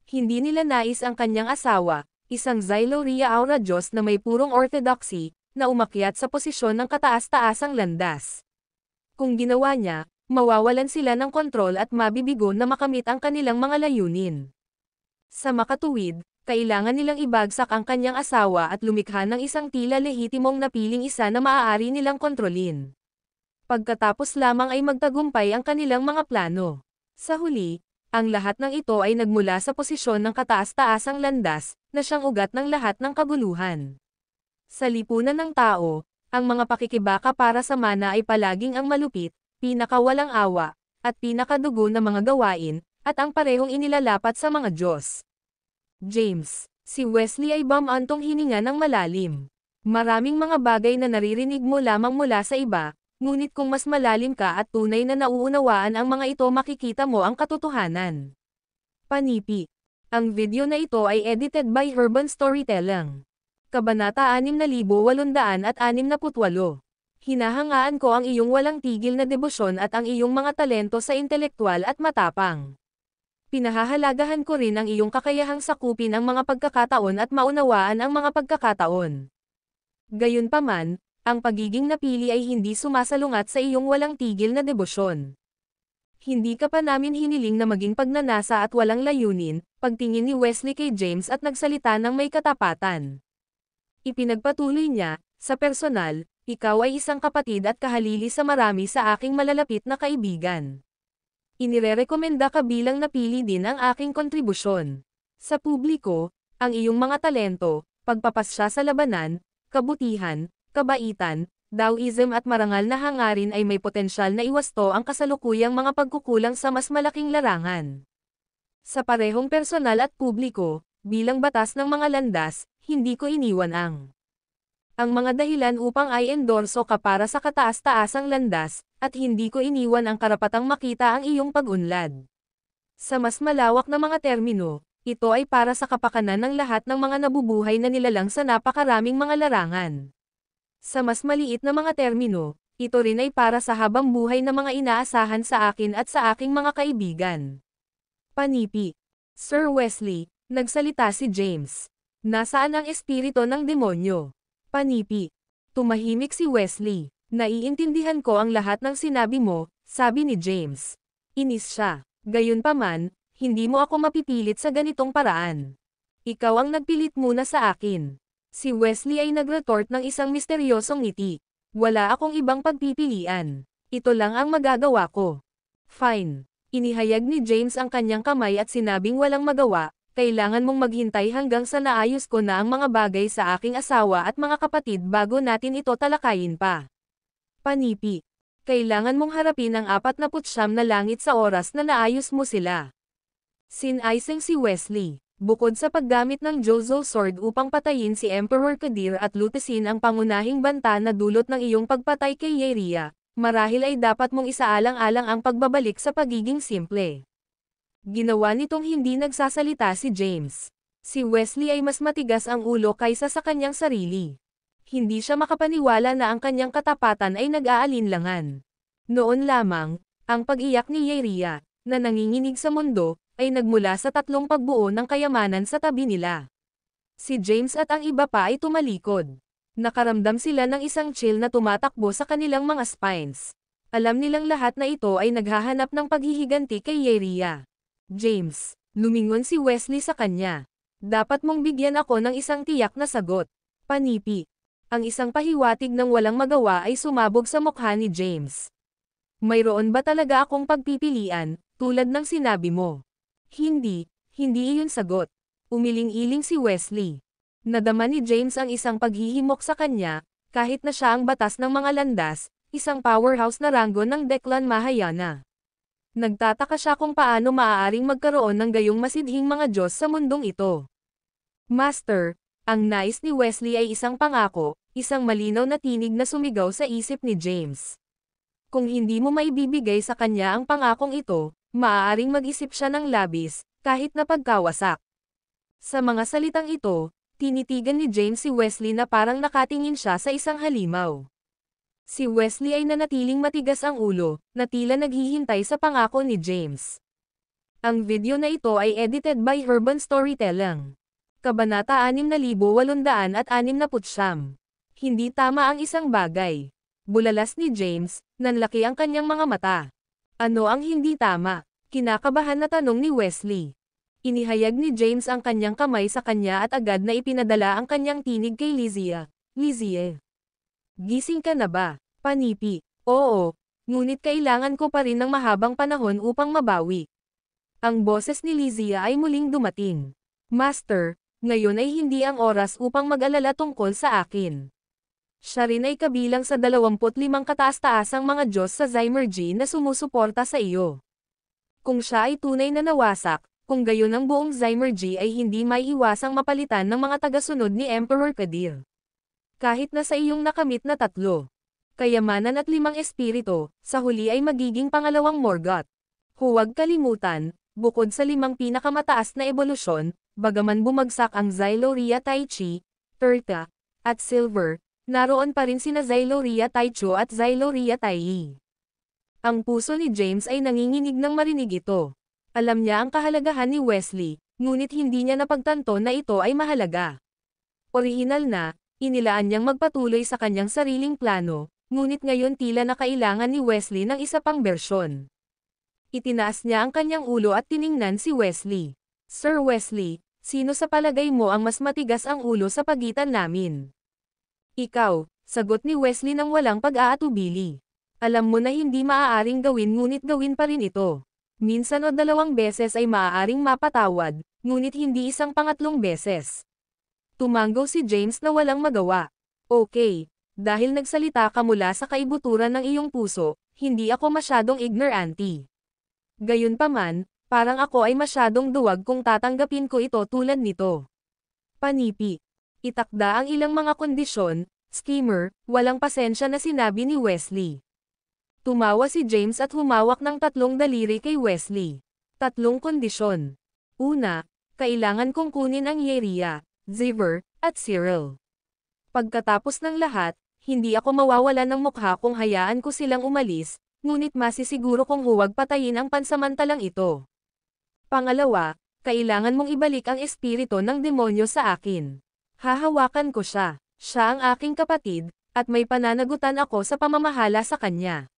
Hindi nila nais ang kanyang asawa, isang Xyloria Aura Diyos na may purong orthodoxy, na umakyat sa posisyon ng kataas-taasang landas. Kung ginawa niya, mawawalan sila ng kontrol at mabibigo na makamit ang kanilang mga layunin. Sa makatuwid, kailangan nilang ibagsak ang kanyang asawa at lumikha ng isang tila lehitimong napiling isa na maaari nilang kontrolin. Pagkatapos lamang ay magtagumpay ang kanilang mga plano. Sa huli, ang lahat ng ito ay nagmula sa posisyon ng kataas-taasang landas, na siyang ugat ng lahat ng kaguluhan. Sa lipunan ng tao, ang mga pakikibaka para sa mana ay palaging ang malupit, pinakawalang awa, at pinakadugo na mga gawain, at ang parehong inilalapat sa mga Diyos. James, si Wesley ay bumantong hininga ng malalim. Maraming mga bagay na naririnig mo lamang mula sa iba, ngunit kung mas malalim ka at tunay na nauunawaan ang mga ito makikita mo ang katotohanan. Panipi. Ang video na ito ay edited by Urban Storytelling. Kabanata 6868. Hinahangaan ko ang iyong walang tigil na debosyon at ang iyong mga talento sa intelektual at matapang. Pinahahalagahan ko rin ang iyong kakayahang sakupin ang mga pagkakataon at maunawaan ang mga pagkakataon. Gayunpaman, ang pagiging napili ay hindi sumasalungat sa iyong walang tigil na debosyon. Hindi ka pa namin hiniling na maging pagnanasa at walang layunin, pagtingin ni Wesley kay James at nagsalita ng may katapatan. Ipinagpatuloy niya, sa personal, ikaw ay isang kapatid at kahalili sa marami sa aking malalapit na kaibigan. Inirerekomenda ka bilang napili din ang aking kontribusyon. Sa publiko, ang iyong mga talento, pagpapasya sa labanan, kabutihan, kabaitan, Taoism at marangal na hangarin ay may potensyal na iwasto ang kasalukuyang mga pagkukulang sa mas malaking larangan. Sa parehong personal at publiko, bilang batas ng mga landas, hindi ko iniwan ang mga dahilan upang ay endorso ka para sa kataas-taasang landas, at hindi ko iniwan ang karapatang makita ang iyong pag-unlad. Sa mas malawak na mga termino, ito ay para sa kapakanan ng lahat ng mga nabubuhay na nilalang sa napakaraming mga larangan. Sa mas maliit na mga termino, Ito rin ay para sa habang buhay na mga inaasahan sa akin at sa aking mga kaibigan. Panipi. Sir Wesley, nagsalita si James. Nasaan ang espiritu ng demonyo? Panipi. Tumahimik si Wesley. Naiintindihan ko ang lahat ng sinabi mo, sabi ni James. Inis siya. Gayunpaman, hindi mo ako mapipilit sa ganitong paraan. Ikaw ang nagpilit muna sa akin. Si Wesley ay nagretort ng isang misteryosong ngiti. Wala akong ibang pagpipilian. Ito lang ang magagawa ko. Fine. Inihayag ni James ang kanyang kamay at sinabing walang magawa, kailangan mong maghintay hanggang sa naayos ko na ang mga bagay sa aking asawa at mga kapatid bago natin ito talakayin pa. Panipi. Kailangan mong harapin ang 49 na langit sa oras na naayos mo sila. Sinaising si Wesley. Bukod sa paggamit ng Jozo Sword upang patayin si Emperor Kadir at lutisin ang pangunahing banta na dulot ng iyong pagpatay kay Yeria, marahil ay dapat mong isaalang-alang ang pagbabalik sa pagiging simple. Ginawa nitong hindi nagsasalita si James. Si Wesley ay mas matigas ang ulo kaysa sa kanyang sarili. Hindi siya makapaniwala na ang kanyang katapatan ay nag-aalinlangan. Noon lamang, ang pag-iyak ni Yeria, na nanginginig sa mundo, ay nagmula sa 3 pagbuo ng kayamanan sa tabi nila. Si James at ang iba pa ay tumalikod. Nakaramdam sila ng isang chill na tumatakbo sa kanilang mga spines. Alam nilang lahat na ito ay naghahanap ng paghihiganti kay Yeria. James, lumingon si Wesley sa kanya. Dapat mong bigyan ako ng isang tiyak na sagot. Panipi. Ang isang pahiwatig ng walang magawa ay sumabog sa mukha ni James. Mayroon ba talaga akong pagpipilian, tulad ng sinabi mo? Hindi iyon sagot. Umiling-iling si Wesley. Nadama ni James ang isang paghihimok sa kanya, kahit na siya ang batas ng mga landas, isang powerhouse na ranggo ng Declan Mahayana. Nagtataka siya kung paano maaaring magkaroon ng gayong masidhing mga Diyos sa mundong ito. Master, ang nais ni Wesley ay isang pangako, isang malinaw na tinig na sumigaw sa isip ni James. Kung hindi mo maibibigay sa kanya ang pangakong ito, maaaring mag-isip siya ng labis, kahit na pagkawasak. Sa mga salitang ito, tinitigan ni James si Wesley na parang nakatingin siya sa isang halimaw. Si Wesley ay nanatiling matigas ang ulo, na tila naghihintay sa pangako ni James. Ang video na ito ay edited by Urban Storytelling. Kabanata 6869. Hindi tama ang isang bagay. Bulalas ni James, nanlaki ang kanyang mga mata. Ano ang hindi tama? Kinakabahan na tanong ni Wesley. Inihayag ni James ang kanyang kamay sa kanya at agad na ipinadala ang kanyang tinig kay Lizzie. Lizzie. Gising ka na ba? Panipi. Oo, ngunit kailangan ko pa rin ng mahabang panahon upang mabawi. Ang boses ni Lizzie ay muling dumating. Master, ngayon ay hindi ang oras upang mag-alala tungkol sa akin. Siya rin ay kabilang sa 25 kataas-taasang mga Diyos sa Zymergy na sumusuporta sa iyo. Kung siya ay tunay na nawasak, kung gayon ang buong Zymergy ay hindi may iwasang mapalitan ng mga tagasunod ni Emperor Kadir. Kahit na sa iyong nakamit na 3 kayamanan at 5 espiritu, sa huli ay magiging pangalawang Morgoth. Huwag kalimutan, bukod sa 5 pinakamataas na ebolusyon, bagaman bumagsak ang Xyloria Taichi, Turta, at Silver, naroon pa rin sina Xyloria Taicho at Xyloria Taiyi. Ang puso ni James ay nanginginig nang marinig ito. Alam niya ang kahalagahan ni Wesley, ngunit hindi niya napagtanto na ito ay mahalaga. Orihinal na, inilaan niyang magpatuloy sa kanyang sariling plano, ngunit ngayon tila na kailangan ni Wesley ng isa pang bersyon. Itinaas niya ang kanyang ulo at tiningnan si Wesley. Sir Wesley, sino sa palagay mo ang mas matigas ang ulo sa pagitan namin? Ikaw, sagot ni Wesley nang walang pag-aatubili. Alam mo na hindi maaaring gawin ngunit gawin pa rin ito. Minsan o 2 beses ay maaaring mapatawad, ngunit hindi isang pangatlong beses. Tumanggaw si James na walang magawa. Okay, dahil nagsalita ka mula sa kaibuturan ng iyong puso, hindi ako masyadong ignorante. Gayunpaman, parang ako ay masyadong duwag kung tatanggapin ko ito tulad nito. Panipi. Itakda ang ilang mga kondisyon, schemer, walang pasensya na sinabi ni Wesley. Tumawa si James at humawak ng 3 daliri kay Wesley. 3 kondisyon. Una, kailangan kong kunin ang Yeria, Ziver, at Cyril. Pagkatapos ng lahat, Hindi ako mawawala ng mukha kung hayaan ko silang umalis, ngunit masisiguro kong huwag patayin ang pansamantalang ito. Pangalawa, kailangan mong ibalik ang espiritu ng demonyo sa akin. Hahawakan ko siya. Siya ang aking kapatid, at may pananagutan ako sa pamamahala sa kanya.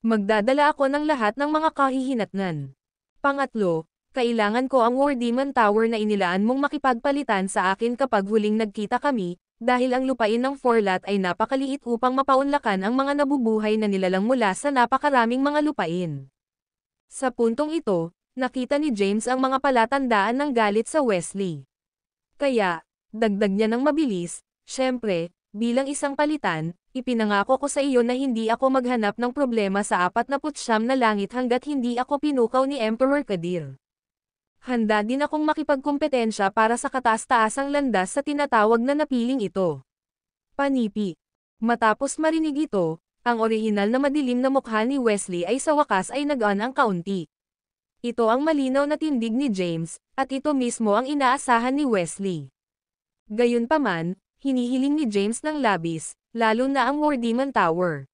Magdadala ako ng lahat ng mga kahihinatnan. Pangatlo, kailangan ko ang War Demon Tower na inilaan mong makipagpalitan sa akin kapag huling nagkita kami, dahil ang lupain ng Forlat ay napakaliit upang mapaunlakan ang mga nabubuhay na nilalang mula sa napakaraming mga lupain. Sa puntong ito, nakita ni James ang mga palatandaan ng galit sa Wesley. Kaya, dagdag niya ng mabilis, syempre, bilang isang palitan, ipinangako ko sa iyo na hindi ako maghanap ng problema sa 49 na langit hanggat hindi ako pinukaw ni Emperor Kadir. Handa din akong makipagkumpetensya para sa kataas-taasang landas sa tinatawag na napiling ito. Panipi. Matapos marinig ito, ang orihinal na madilim na mukha ni Wesley ay sa wakas ay nag-on ang kaunti. Ito ang malinaw na tindig ni James, at ito mismo ang inaasahan ni Wesley. Gayunpaman, hinihiling ni James ng labis, lalo na ang War Demon Tower.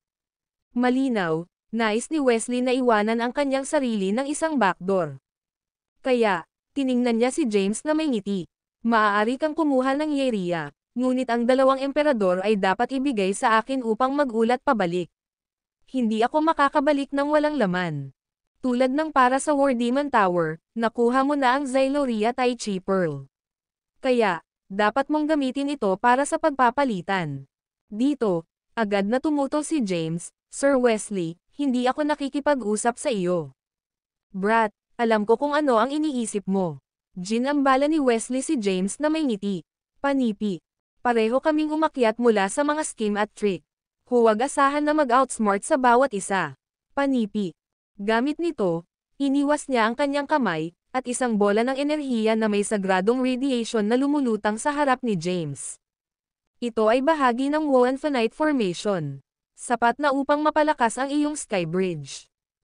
Malinaw, nais ni Wesley na iwanan ang kanyang sarili ng isang backdoor. Kaya, tiningnan niya si James na may ngiti. Maaari kang kumuha ng Yeria, ngunit ang dalawang emperador ay dapat ibigay sa akin upang magulat pabalik. Hindi ako makakabalik ng walang laman. Tulad ng para sa War Demon Tower, nakuha mo na ang Xyloria Tai Chi Pearl. Kaya, dapat mong gamitin ito para sa pagpapalitan. Dito, agad na tumutol si James, Sir Wesley, hindi ako nakikipag-usap sa iyo. Brat, alam ko kung ano ang iniisip mo. Ginambala ni Wesley si James na may ngiti. Panipi. Pareho kaming umakyat mula sa mga scheme at trick. Huwag asahan na mag-outsmart sa bawat isa. Panipi. Gamit nito, iniwas niya ang kanyang kamay, at isang bola ng enerhiya na may sagradong radiation na lumulutang sa harap ni James. Ito ay bahagi ng Woanfanite Formation. Sapat na upang mapalakas ang iyong Sky Bridge.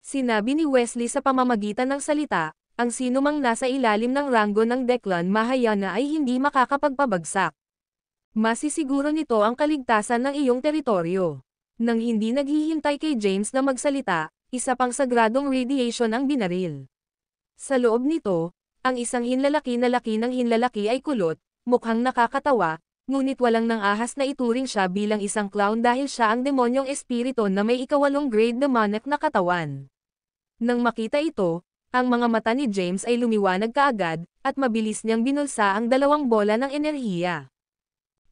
Sinabi ni Wesley sa pamamagitan ng salita, ang sinumang nasa ilalim ng ranggo ng Declan Mahayana ay hindi makakapagpabagsak. Masisiguro nito ang kaligtasan ng iyong teritoryo. Nang hindi naghihintay kay James na magsalita, isa pang sagradong radiation ang binaril. Sa loob nito, ang isang hinlalaki na laki ng hinlalaki ay kulot, mukhang nakakatawa, ngunit walang nang ahas na ituring siya bilang isang clown dahil siya ang demonyong espiritu na may ikawalong grade demonic na katawan. Nang makita ito, ang mga mata ni James ay lumiwanag kaagad, at mabilis niyang binulsa ang dalawang bola ng enerhiya.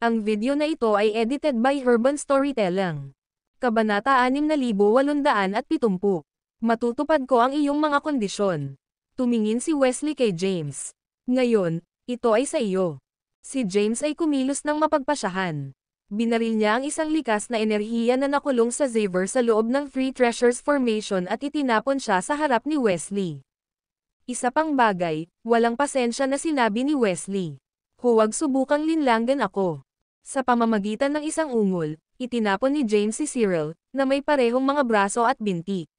Ang video na ito ay edited by Herban Storytelling. Kabanata 6870. Matutupad ko ang iyong mga kondisyon. Tumingin si Wesley kay James. Ngayon, ito ay sa iyo. Si James ay kumilos ng mapagpasyahan. Binaril niya ang isang likas na enerhiya na nakulong sa Xavier sa loob ng Three Treasures Formation at itinapon siya sa harap ni Wesley. Isa pang bagay, walang pasensya na sinabi ni Wesley. Huwag subukang linlangan ako. Sa pamamagitan ng isang ungol, itinapon ni James si Cyril, na may parehong mga braso at binti.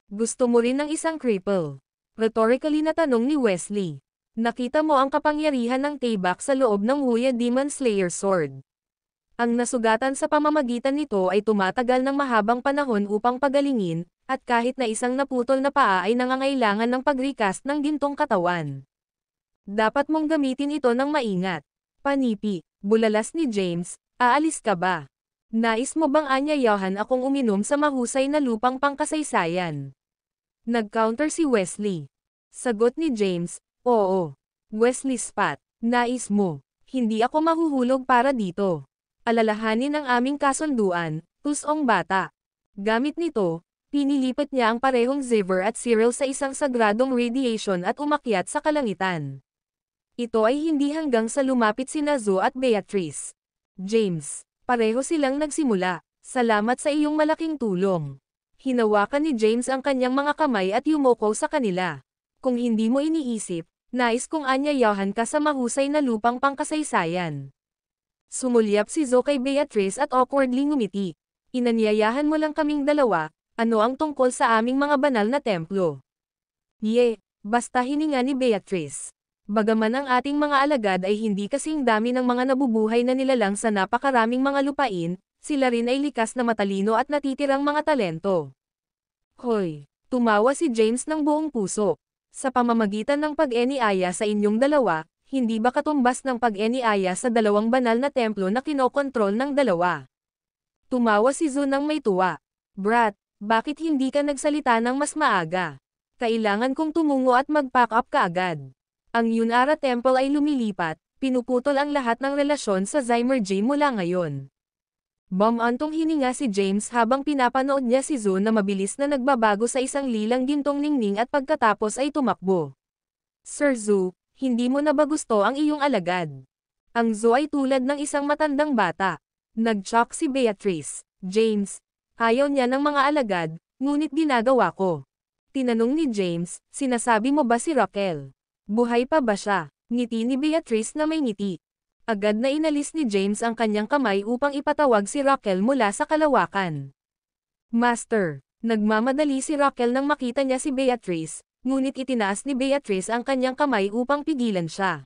Gusto mo rin ng isang cripple? Rhetorically na tanong ni Wesley. Nakita mo ang kapangyarihan ng Taybak sa loob ng Wuya Demon Slayer Sword. Ang nasugatan sa pamamagitan nito ay tumatagal ng mahabang panahon upang pagalingin, at kahit na isang naputol na paa ay nangangailangan ng pag-recast ng gintong katawan. Dapat mong gamitin ito ng maingat. Panipi, bulalas ni James, aalis ka ba? Nais mo bang anyayahan akong uminom sa mahusay na lupang pangkasaysayan? Nag-counter si Wesley. Sagot ni James, oo. Wesley spat, nais mo. Hindi ako mahuhulog para dito. Alalahanin ang aming kasunduan, tusong bata. Gamit nito, pinilipat niya ang parehong Xavier at Cyril sa isang sagradong radiation at umakyat sa kalangitan. Ito ay hindi hanggang sa lumapit sina Zoe at Beatrice. James, pareho silang nagsimula. Salamat sa iyong malaking tulong. Hinawakan ni James ang kanyang mga kamay at yumoko sa kanila. Kung hindi mo iniisip, nais kong anyayahan ka sa mahusay na lupang pangkasaysayan. Sumulyap si Zoe kay Beatrice at awkwardly ngumiti. Inanyayahan mo lang kaming dalawa, ano ang tungkol sa aming mga banal na templo? Basta hininga ni Beatrice. Bagaman ang ating mga alagad ay hindi kasing dami ng mga nabubuhay na nilalang sa napakaraming mga lupain, Sila rin ay likas na matalino at natitirang mga talento. Hoy! Tumawa si James ng buong puso. Sa pamamagitan ng pag-eniaya sa inyong dalawa, hindi ba katumbas ng pag-eniaya sa dalawang banal na templo na kinokontrol ng dalawa? Tumawa si Zun ng may tuwa. Brat, bakit hindi ka nagsalita ng mas maaga? Kailangan kong tumungo at mag-pack up kaagad. Ang Yunara Temple ay lumilipat, pinuputol ang lahat ng relasyon sa Zymergy mula ngayon. Bumantong hininga si James habang pinapanood niya si Zun na mabilis na nagbabago sa isang lilang gintong ningning at pagkatapos ay tumakbo. Sir Zhu, hindi mo na ba gusto ang iyong alagad? Ang Zhu ay tulad ng isang matandang bata. Nag-shock si Beatrice. James, ayaw niya ng mga alagad, ngunit ginagawa ko. Tinanong ni James, sinasabi mo ba si Raquel? Buhay pa ba siya? Ngiti ni Beatrice na may ngiti. Agad na inalis ni James ang kanyang kamay upang ipatawag si Raquel mula sa kalawakan. Master, nagmamadali si Raquel nang makita niya si Beatrice, ngunit itinaas ni Beatrice ang kanyang kamay upang pigilan siya.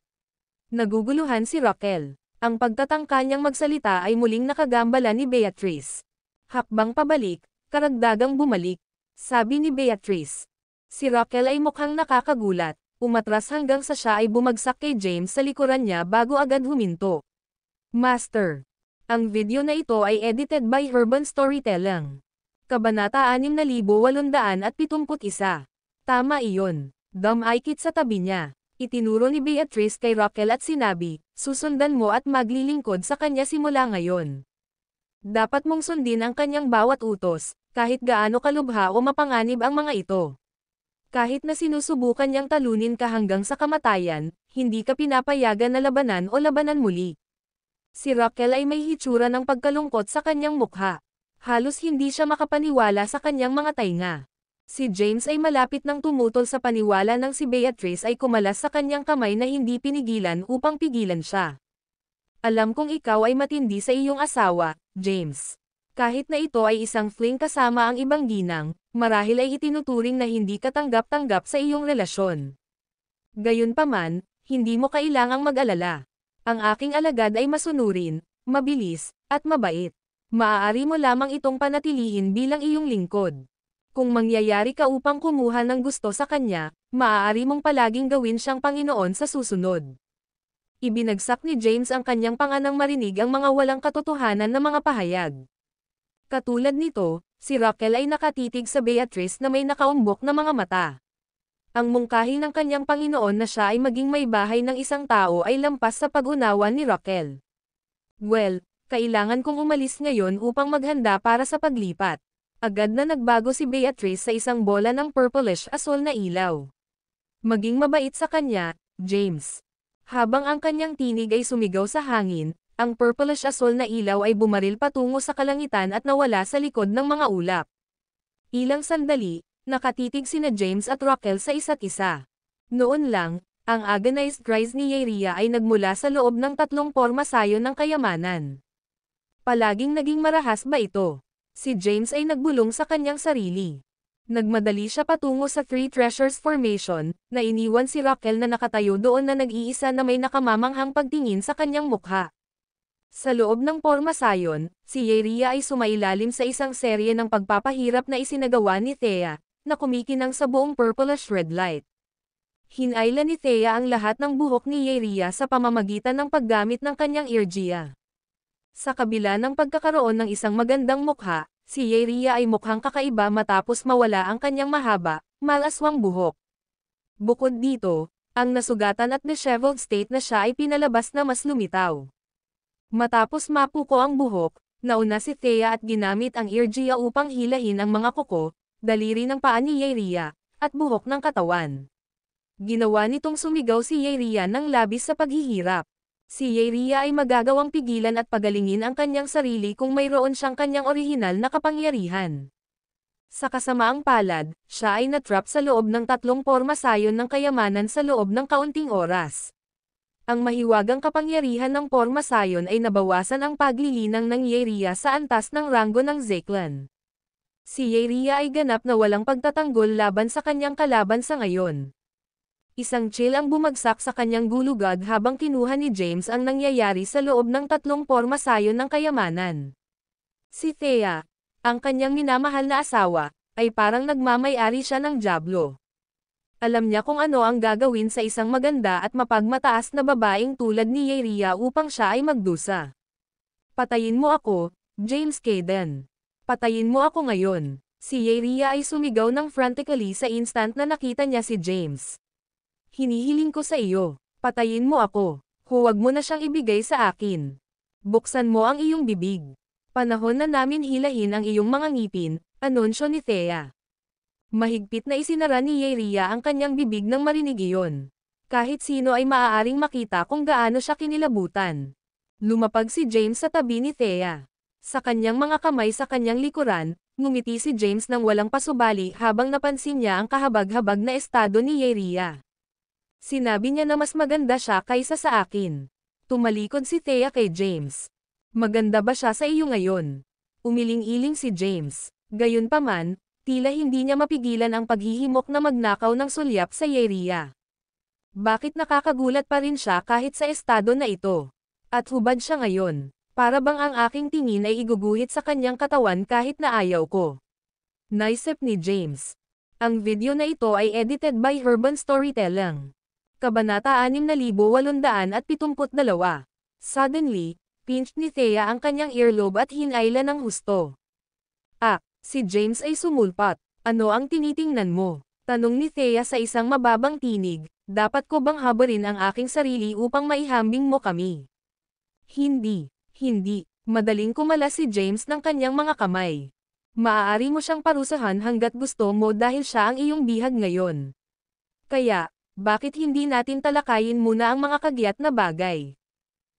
Naguguluhan si Raquel. Ang pagtatangka niyang magsalita ay muling nakagambala ni Beatrice. Hakbang pabalik, karagdagang bumalik, sabi ni Beatrice. Si Raquel ay mukhang nakakagulat. Umatras hanggang sa siya ay bumagsak kay James sa likuran niya bago agad huminto. Master. Ang video na ito ay edited by Herban Storytelling. Kabanata 6871. Tama iyon. Dumaikit sa tabi niya. Itinuro ni Beatrice kay Raquel at sinabi, susundan mo at maglilingkod sa kanya simula ngayon. Dapat mong sundin ang kanyang bawat utos, kahit gaano kalubha o mapanganib ang mga ito. Kahit na sinusubukan niyang talunin ka hanggang sa kamatayan, hindi ka pinapayagan na labanan o labanan muli. Si Raquel ay may hitsura ng pagkalungkot sa kanyang mukha. Halos hindi siya makapaniwala sa kanyang mga tainga. Si James ay malapit nang tumutol sa paniwala nang si Beatrice ay kumalas sa kanyang kamay na hindi pinigilan upang pigilan siya. Alam kong ikaw ay matindi sa iyong asawa, James. Kahit na ito ay isang fling kasama ang ibang ginang, marahil ay itinuturing na hindi katanggap-tanggap sa iyong relasyon. Gayunpaman, hindi mo kailangang mag-alala. Ang aking alagad ay masunurin, mabilis, at mabait. Maaari mo lamang itong panatilihin bilang iyong lingkod. Kung mangyayari ka upang kumuha ng gusto sa kanya, maaari mong palaging gawin siyang Panginoon sa susunod. Ibinagsak ni James ang kanyang panga nang marinig ang mga walang katotohanan na mga pahayag. Katulad nito, si Raquel ay nakatitig sa Beatrice na may nakaumbok na mga mata. Ang mungkahi ng kanyang Panginoon na siya ay maging may bahay ng isang tao ay lampas sa pag-unawa ni Raquel. Well, kailangan kong umalis ngayon upang maghanda para sa paglipat. Agad na nagbago si Beatrice sa isang bola ng purplish-asol na ilaw. Maging mabait sa kanya, James. Habang ang kanyang tinig ay sumigaw sa hangin, ang purplish-asol na ilaw ay bumaril patungo sa kalangitan at nawala sa likod ng mga ulap. Ilang sandali, nakatitig sina James at Raquel sa isa't isa. Noon lang, ang agonized cries ni Yeria ay nagmula sa loob ng tatlong pormasayon ng kayamanan. Palaging naging marahas ba ito? Si James ay nagbulong sa kanyang sarili. Nagmadali siya patungo sa Three Treasures Formation, na iniwan si Raquel na nakatayo doon na nag-iisa na may nakamamanghang pagtingin sa kanyang mukha. Sa loob ng pormasayon, si Yeria ay sumailalim sa isang serye ng pagpapahirap na isinagawa ni Thea, na kumikinang sa buong purplish red light. Hinayla ni Thea ang lahat ng buhok ni Yeria sa pamamagitan ng paggamit ng kanyang Ergia. Sa kabila ng pagkakaroon ng isang magandang mukha, si Yeria ay mukhang kakaiba matapos mawala ang kanyang mahaba, malaswang buhok. Bukod dito, ang nasugatan at disheveled state na siya ay pinalabas na mas lumitaw. Matapos mapuko ang buhok, nauna si Thea at ginamit ang Ergia upang hilahin ang mga kuko, daliri ng paa ni Yeria, at buhok ng katawan. Ginawa nitong sumigaw si Yeria ng labis sa paghihirap. Si Yeria ay magagawang pigilan at pagalingin ang kanyang sarili kung mayroon siyang kanyang orihinal na kapangyarihan. Sa kasamaang palad, siya ay natrap sa loob ng tatlong pormasayon ng kayamanan sa loob ng kaunting oras. Ang mahiwagang kapangyarihan ng pormasayon ay nabawasan ang paglilinang ng Yeria sa antas ng ranggo ng Zeklan. Si Yeria ay ganap na walang pagtatanggol laban sa kanyang kalaban sa ngayon. Isang chill ang bumagsak sa kanyang gulugad habang kinuha ni James ang nangyayari sa loob ng tatlong pormasayon ng kayamanan. Si Thea, ang kanyang minamahal na asawa, ay parang nagmamay-ari siya ng dyablo. Alam niya kung ano ang gagawin sa isang maganda at mapagmataas na babaeng tulad ni Yeria upang siya ay magdusa. Patayin mo ako, James Caden. Patayin mo ako ngayon. Si Yeria ay sumigaw ng frantically sa instant na nakita niya si James. Hinihiling ko sa iyo, patayin mo ako. Huwag mo na siyang ibigay sa akin. Buksan mo ang iyong bibig. Panahon na namin hilahin ang iyong mga ngipin, anunsyo ni Thea. Mahigpit na isinara ni Yeria ang kanyang bibig nang marinig iyon. Kahit sino ay maaaring makita kung gaano siya kinilabutan. Lumapag si James sa tabi ni Thea. Sa kanyang mga kamay sa kanyang likuran, ngumiti si James nang walang pasubali habang napansin niya ang kahabag-habag na estado ni Yeria. Sinabi niya na mas maganda siya kaysa sa akin. Tumalikod si Thea kay James. Maganda ba siya sa iyo ngayon? Umiling-iling si James. Gayunpaman, tila hindi niya mapigilan ang paghihimok na magnakaw ng sulyap sa Yeria. Bakit nakakagulat pa rin siya kahit sa estado na ito? At hubad siya ngayon. Para bang ang aking tingin ay iguguhit sa kanyang katawan kahit na ayaw ko. Naisip ni James. Ang video na ito ay edited by Urban Storytelling. Kabanata 6872. Suddenly, pinched ni Thea ang kanyang earlobe at hinayla ng husto. Si James ay sumulpat. Ano ang tinitingnan mo? Tanong ni Thea sa isang mababang tinig. Dapat ko bang habarin ang aking sarili upang maihambing mo kami? Hindi. Madaling kumala si James ng kanyang mga kamay. Maaari mo siyang parusahan hanggat gusto mo dahil siya ang iyong bihag ngayon. Kaya, bakit hindi natin talakayin muna ang mga kagyat na bagay?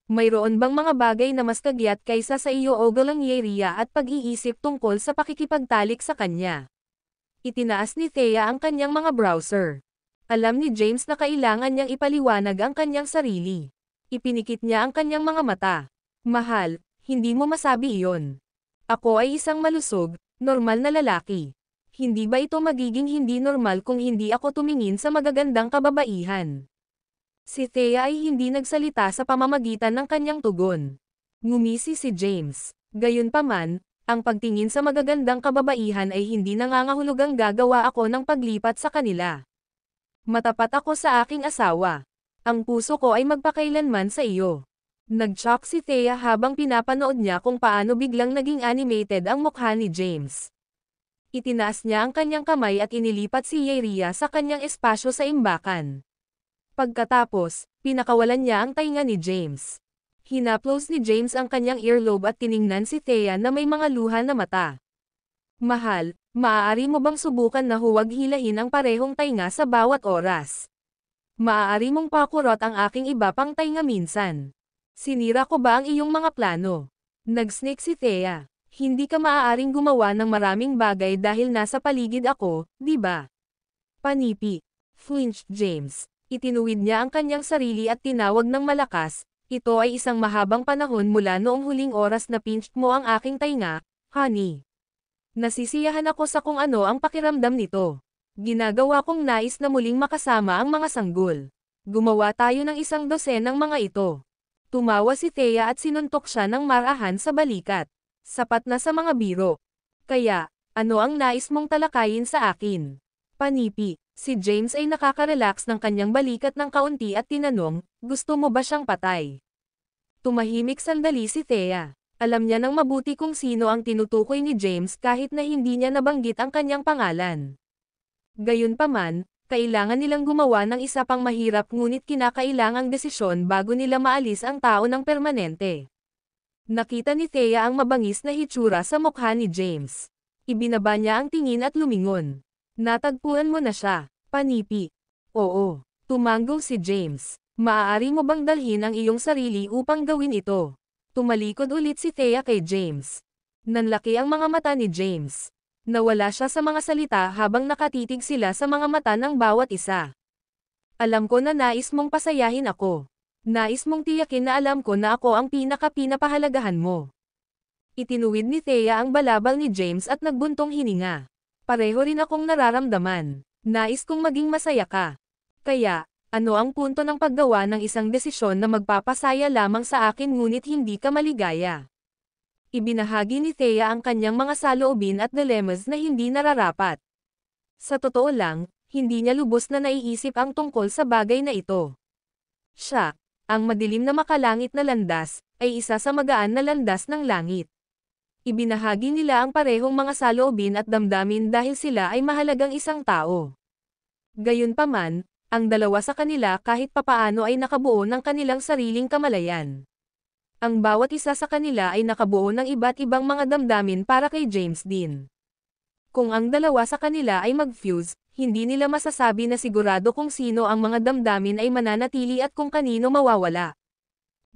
Mayroon bang mga bagay na mas kagyat kaysa sa iyo o galang Yeria at pag-iisip tungkol sa pakikipagtalik sa kanya? Itinaas ni Thea ang kanyang mga browser. Alam ni James na kailangan niyang ipaliwanag ang kanyang sarili. Ipinikit niya ang kanyang mga mata. Mahal, hindi mo masabi iyon. Ako ay isang malusog, normal na lalaki. Hindi ba ito magiging hindi normal kung hindi ako tumingin sa magagandang kababaihan? Si Thea ay hindi nagsalita sa pamamagitan ng kanyang tugon. Ngumisi si James. Gayunpaman, ang pagtingin sa magagandang kababaihan ay hindi nangangahulugang gagawa ako ng paglipat sa kanila. Matapat ako sa aking asawa. Ang puso ko ay magpakailanman sa iyo. Nag-shock si Thea habang pinapanood niya kung paano biglang naging animated ang mukha ni James. Itinaas niya ang kanyang kamay at inilipat si Yeria sa kanyang espasyo sa imbakan. Pagkatapos, pinakawalan niya ang tainga ni James. Hinaplos ni James ang kanyang earlobe at tiningnan si Thea na may mga luha na mata. Mahal, maaari mo bang subukan na huwag hilahin ang parehong tainga sa bawat oras? Maaari mong pakurot ang aking iba pang tainga minsan. Sinira ko ba ang iyong mga plano? Nag-sneak si Thea. Hindi ka maaaring gumawa ng maraming bagay dahil nasa paligid ako, di ba? Panipi. Flinched James. Itinuwid niya ang kanyang sarili at tinawag ng malakas, ito ay isang mahabang panahon mula noong huling oras na pinched mo ang aking tainga, honey. Nasisiyahan ako sa kung ano ang pakiramdam nito. Ginagawa kong nais na muling makasama ang mga sanggol. Gumawa tayo ng 100 ng mga ito. Tumawa si Thea at sinuntok siya ng marahan sa balikat. Sapat na sa mga biro. Kaya, ano ang nais mong talakayin sa akin? Panipi. Si James ay nakaka-relax ng kanyang balikat ng kaunti at tinanong, gusto mo ba siyang patay? Tumahimik sandali si Thea. Alam niya nang mabuti kung sino ang tinutukoy ni James kahit na hindi niya nabanggit ang kanyang pangalan. Gayunpaman, kailangan nilang gumawa ng isa pang mahirap ngunit kinakailangang desisyon bago nila maalis ang tao ng permanente. Nakita ni Thea ang mabangis na hitsura sa mukha ni James. Ibinaba niya ang tingin at lumingon. Natagpuan mo na siya, panipi. Oo, tumanggo si James. Maaari mo bang dalhin ang iyong sarili upang gawin ito? Tumalikod ulit si Thea kay James. Nanlaki ang mga mata ni James. Nawala siya sa mga salita habang nakatitig sila sa mga mata ng bawat isa. Alam ko na nais mong pasayahin ako. Nais mong tiyakin na alam ko na ako ang pinakapahalagahan mo. Itinuwid ni Thea ang balabal ni James at nagbuntong hininga. Pareho rin akong nararamdaman. Nais kong maging masaya ka. Kaya, ano ang punto ng paggawa ng isang desisyon na magpapasaya lamang sa akin ngunit hindi ka maligaya? Ibinahagi ni Thea ang kanyang mga saloobin at dilemmas na hindi nararapat. Sa totoo lang, hindi niya lubos na naiisip ang tungkol sa bagay na ito. Siya, ang madilim na makalangit na landas, ay isa sa magaan na landas ng langit. Ibinahagi nila ang parehong mga saloobin at damdamin dahil sila ay mahalagang isang tao. Gayunpaman, ang dalawa sa kanila kahit papaano ay nakabuo ng kanilang sariling kamalayan. Ang bawat isa sa kanila ay nakabuo ng iba't ibang mga damdamin para kay James din. Kung ang dalawa sa kanila ay mag-fuse, hindi nila masasabi na sigurado kung sino ang mga damdamin ay mananatili at kung kanino mawawala.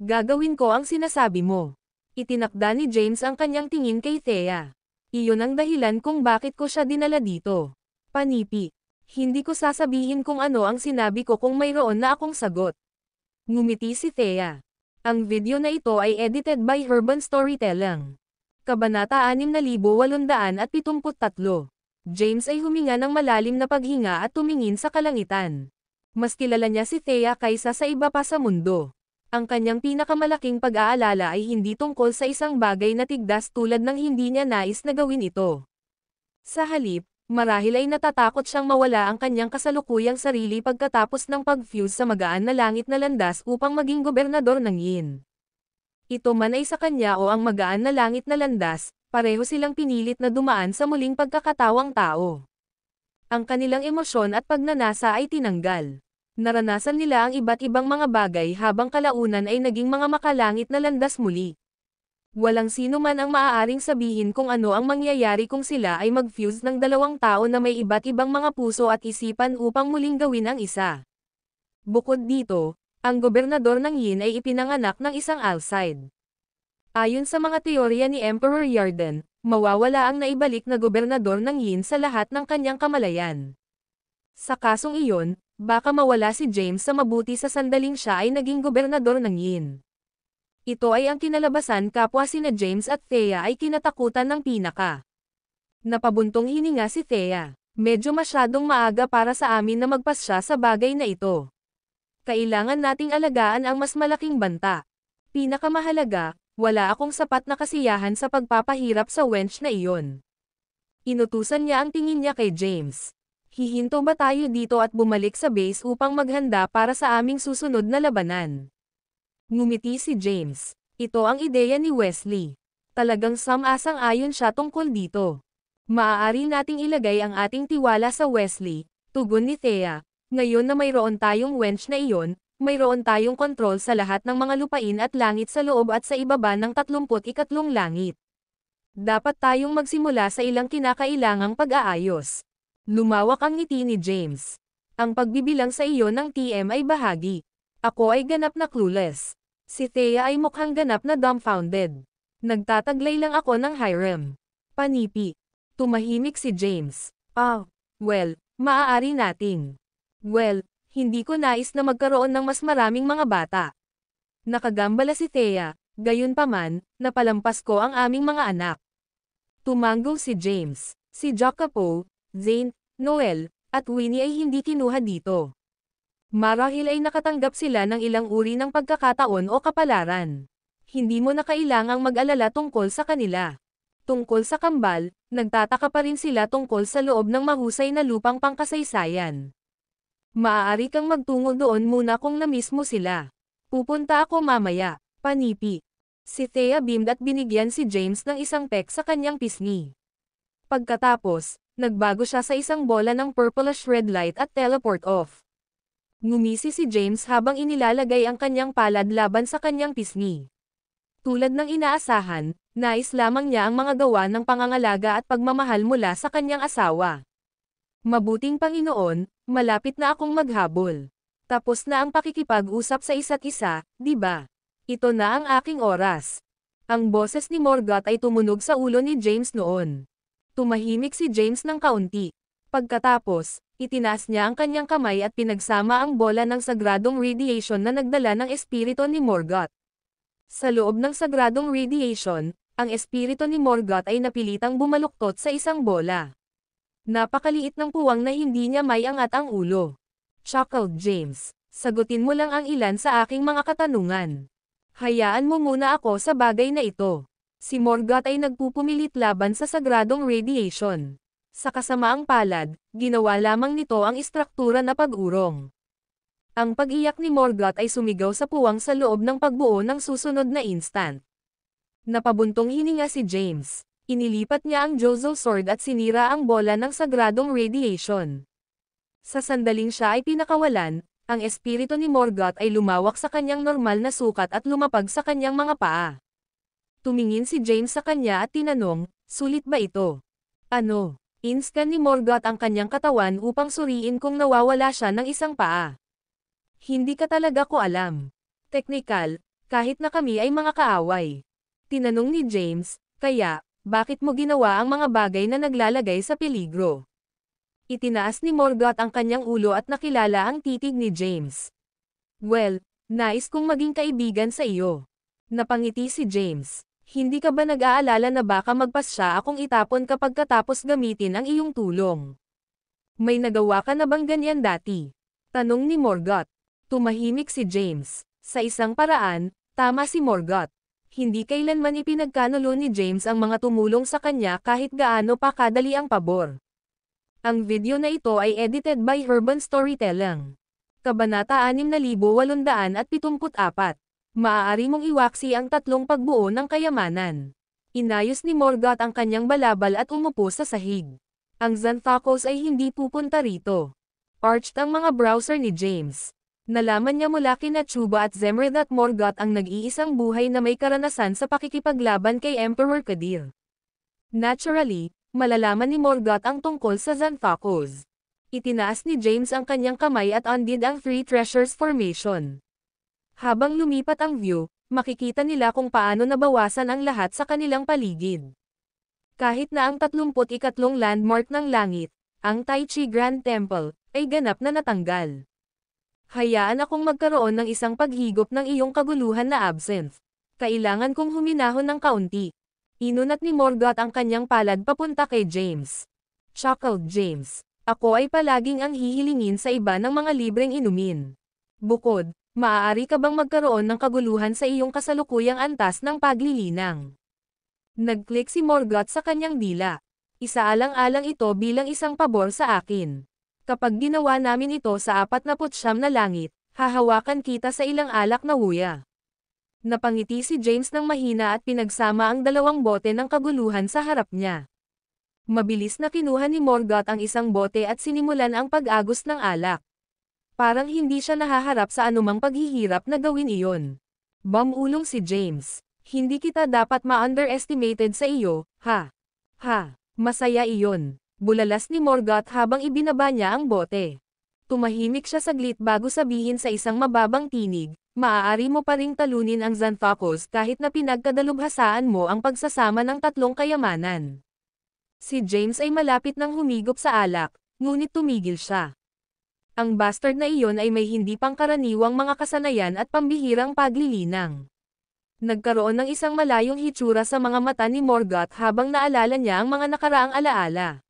Gagawin ko ang sinasabi mo. Itinakda ni James ang kanyang tingin kay Thea. Iyon ang dahilan kung bakit ko siya dinala dito. Panipi. Hindi ko sasabihin kung ano ang sinabi ko kung mayroon na akong sagot. Ngumiti si Thea. Ang video na ito ay edited by Urban Storytelling. Kabanata 6873. James ay huminga ng malalim na paghinga at tumingin sa kalangitan. Mas kilala niya si Thea kaysa sa iba pa sa mundo. Ang kanyang pinakamalaking pag-aalala ay hindi tungkol sa isang bagay na tigdas tulad ng hindi niya nais na gawin ito. Sa halip, marahil ay natatakot siyang mawala ang kanyang kasalukuyang sarili pagkatapos ng pag-fuse sa magaan na langit na landas upang maging gobernador ng Yin. Ito man ay sa kanya o ang magaan na langit na landas, pareho silang pinilit na dumaan sa muling pagkakatawang tao. Ang kanilang emosyon at pagnanasa ay tinanggal. Naranasan nila ang iba't ibang mga bagay habang kalaunan ay naging mga makalangit na landas muli. Walang sino man ang maaaring sabihin kung ano ang mangyayari kung sila ay mag-fuse ng dalawang tao na may iba't ibang mga puso at isipan upang muling gawin ang isa. Bukod dito, ang gobernador ng Yin ay ipinanganak ng isang Alcide. Ayon sa mga teorya ni Emperor Yarden, mawawala ang naibalik na gobernador ng Yin sa lahat ng kanyang kamalayan. Sa kasong iyon, baka mawala si James sa mabuti sa sandaling siya ay naging gobernador ng Yin. Ito ay ang kinalabasan kapwa sina James at Thea ay kinatakutan ng pinaka. Napabuntong hininga si Thea. Medyo masyadong maaga para sa amin na magpasya sa bagay na ito. Kailangan nating alagaan ang mas malaking banta. Pinakamahalaga, wala akong sapat na kasiyahan sa pagpapahirap sa wench na iyon. Inutusan niya ang tingin niya kay James. Hihinto ba tayo dito at bumalik sa base upang maghanda para sa aming susunod na labanan? Ngumiti si James. Ito ang ideya ni Wesley. Talagang sam-asang-ayon siya tungkol dito. Maaari nating ilagay ang ating tiwala sa Wesley, tugon ni Thea. Ngayon na mayroon tayong wench na iyon, mayroon tayong kontrol sa lahat ng mga lupain at langit sa loob at sa ibaba ng 33 langit. Dapat tayong magsimula sa ilang kinakailangang pag-aayos. Lumawak ang ngiti ni James. Ang pagbibilang sa iyo ng TM ay bahagi. Ako ay ganap na clueless. Si Thea ay mukhang ganap na dumbfounded. Nagtataglay lang ako ng Hiram. Panipi. Tumahimik si James. Well, maaari nating. Well, hindi ko nais na magkaroon ng mas maraming mga bata. Nakagambala si Thea, gayunpaman, napalampas ko ang aming mga anak. Tumango si James. Si Jacopo, Zane, Noel, at Winnie ay hindi kinuha dito. Marahil ay nakatanggap sila ng ilang uri ng pagkakataon o kapalaran. Hindi mo na kailangang mag-alala tungkol sa kanila. Tungkol sa kambal, nagtataka pa rin sila tungkol sa loob ng mahusay na lupang pangkasaysayan. Maaari kang magtungo doon muna kung namiss mo sila. Pupunta ako mamaya. Panipi. Si Thea beamed at binigyan si James ng isang peck sa kanyang pisngi. Pagkatapos, nagbago siya sa isang bola ng purplish red light at teleport off. Ngumisi si James habang inilalagay ang kanyang palad laban sa kanyang pisngi. Tulad ng inaasahan, nais lamang niya ang mga gawa ng pangangalaga at pagmamahal mula sa kanyang asawa. Mabuting Panginoon, malapit na akong maghabol. Tapos na ang pakikipag-usap sa isa't isa, di ba? Ito na ang aking oras. Ang boses ni Morgoth ay tumunog sa ulo ni James noon. Tumahimik si James ng kaunti. Pagkatapos, itinaas niya ang kanyang kamay at pinagsama ang bola ng sagradong radiation na nagdala ng espiritu ni Morgoth. Sa loob ng sagradong radiation, ang espiritu ni Morgoth ay napilitang bumaluktot sa isang bola. Napakaliit ng puwang na hindi niya may angat ang ulo. Chuckled James. Sagutin mo lang ang ilan sa aking mga katanungan. Hayaan mo muna ako sa bagay na ito. Si Morgoth ay nagpupumilit laban sa sagradong radiation. Sa kasamaang palad, ginawa lamang nito ang istruktura na pag-urong. Ang pag-iyak ni Morgoth ay sumigaw sa puwang sa loob ng pagbuo ng susunod na instant. Napabuntong hininga si James. Inilipat niya ang Jozo Sword at sinira ang bola ng sagradong radiation. Sa sandaling siya ay pinakawalan, ang espiritu ni Morgoth ay lumawak sa kanyang normal na sukat at lumapag sa kanyang mga paa. Tumingin si James sa kanya at tinanong, "Sulit ba ito?" "Ano?" Inscan ni Morgoth ang kanyang katawan upang suriin kung nawawala siya ng isang paa. "Hindi ka talaga ko alam. Teknikal, kahit na kami ay mga kaaway." Tinanong ni James, "Kaya, bakit mo ginawa ang mga bagay na naglalagay sa peligro?" Itinaas ni Morgoth ang kanyang ulo at nakilala ang titig ni James. "Well, nais kong maging kaibigan sa iyo." Napangiti si James. "Hindi ka ba nag-aalala na baka magpasya akong itapon kapag katapos gamitin ang iyong tulong? May nagawa ka na bang ganyan dati?" Tanong ni Morgoth. Tumahimik si James. Sa isang paraan, tama si Morgoth. Hindi kailanman ipinagkanulo ni James ang mga tumulong sa kanya kahit gaano pa kadali ang pabor. Ang video na ito ay edited by Urban Storytelling. Kabanata 6874. Maaari mong iwaksi ang tatlong pagbuo ng kayamanan. Inayos ni Morgoth ang kanyang balabal at umupo sa sahig. Ang Xanthocos ay hindi pupunta rito. Arched ang mga browser ni James. Nalaman niya mula kina Chuba at Zemrith at Morgoth ang nag-iisang buhay na may karanasan sa pakikipaglaban kay Emperor Kadir. Naturally, malalaman ni Morgoth ang tungkol sa Xanthocos. Itinaas ni James ang kanyang kamay at undid ang Three Treasures Formation. Habang lumipat ang view, makikita nila kung paano nabawasan ang lahat sa kanilang paligid. Kahit na ang 33 landmark ng langit, ang Tai Chi Grand Temple, ay ganap na natanggal. "Hayaan akong magkaroon ng isang paghigop ng iyong kaguluhan na absinthe. Kailangan kong huminahon ng kaunti." Inunat ni Morgoth ang kanyang palad papunta kay James. Chuckled James. "Ako ay palaging ang hihilingin sa iba ng mga libreng inumin. Bukod, maaari ka bang magkaroon ng kaguluhan sa iyong kasalukuyang antas ng paglilinang?" Nag-click si Morgoth sa kanyang dila. "Isaalang-alang ito bilang isang pabor sa akin. Kapag ginawa namin ito sa 49 na langit, hahawakan kita sa ilang alak na huya." Napangiti si James ng mahina at pinagsama ang dalawang bote ng kaguluhan sa harap niya. Mabilis na kinuha ni Morgoth ang isang bote at sinimulan ang pag-agos ng alak. Parang hindi siya nahaharap sa anumang paghihirap na gawin iyon. Bumulong si James. "Hindi kita dapat ma-underestimated sa iyo, ha? Ha, masaya iyon." Bulalas ni Morgoth habang ibinaba niya ang bote. Tumahimik siya saglit bago sabihin sa isang mababang tinig, "Maaari mo pa ring talunin ang Xanthocos kahit na pinagkadalubhasaan mo ang pagsasama ng tatlong kayamanan." Si James ay malapit nang humigop sa alak, ngunit tumigil siya. Ang bastard na iyon ay may hindi pangkaraniwang mga kasanayan at pambihirang paglilinang. Nagkaroon ng isang malayong hitsura sa mga mata ni Morgoth habang naalala niya ang mga nakaraang alaala.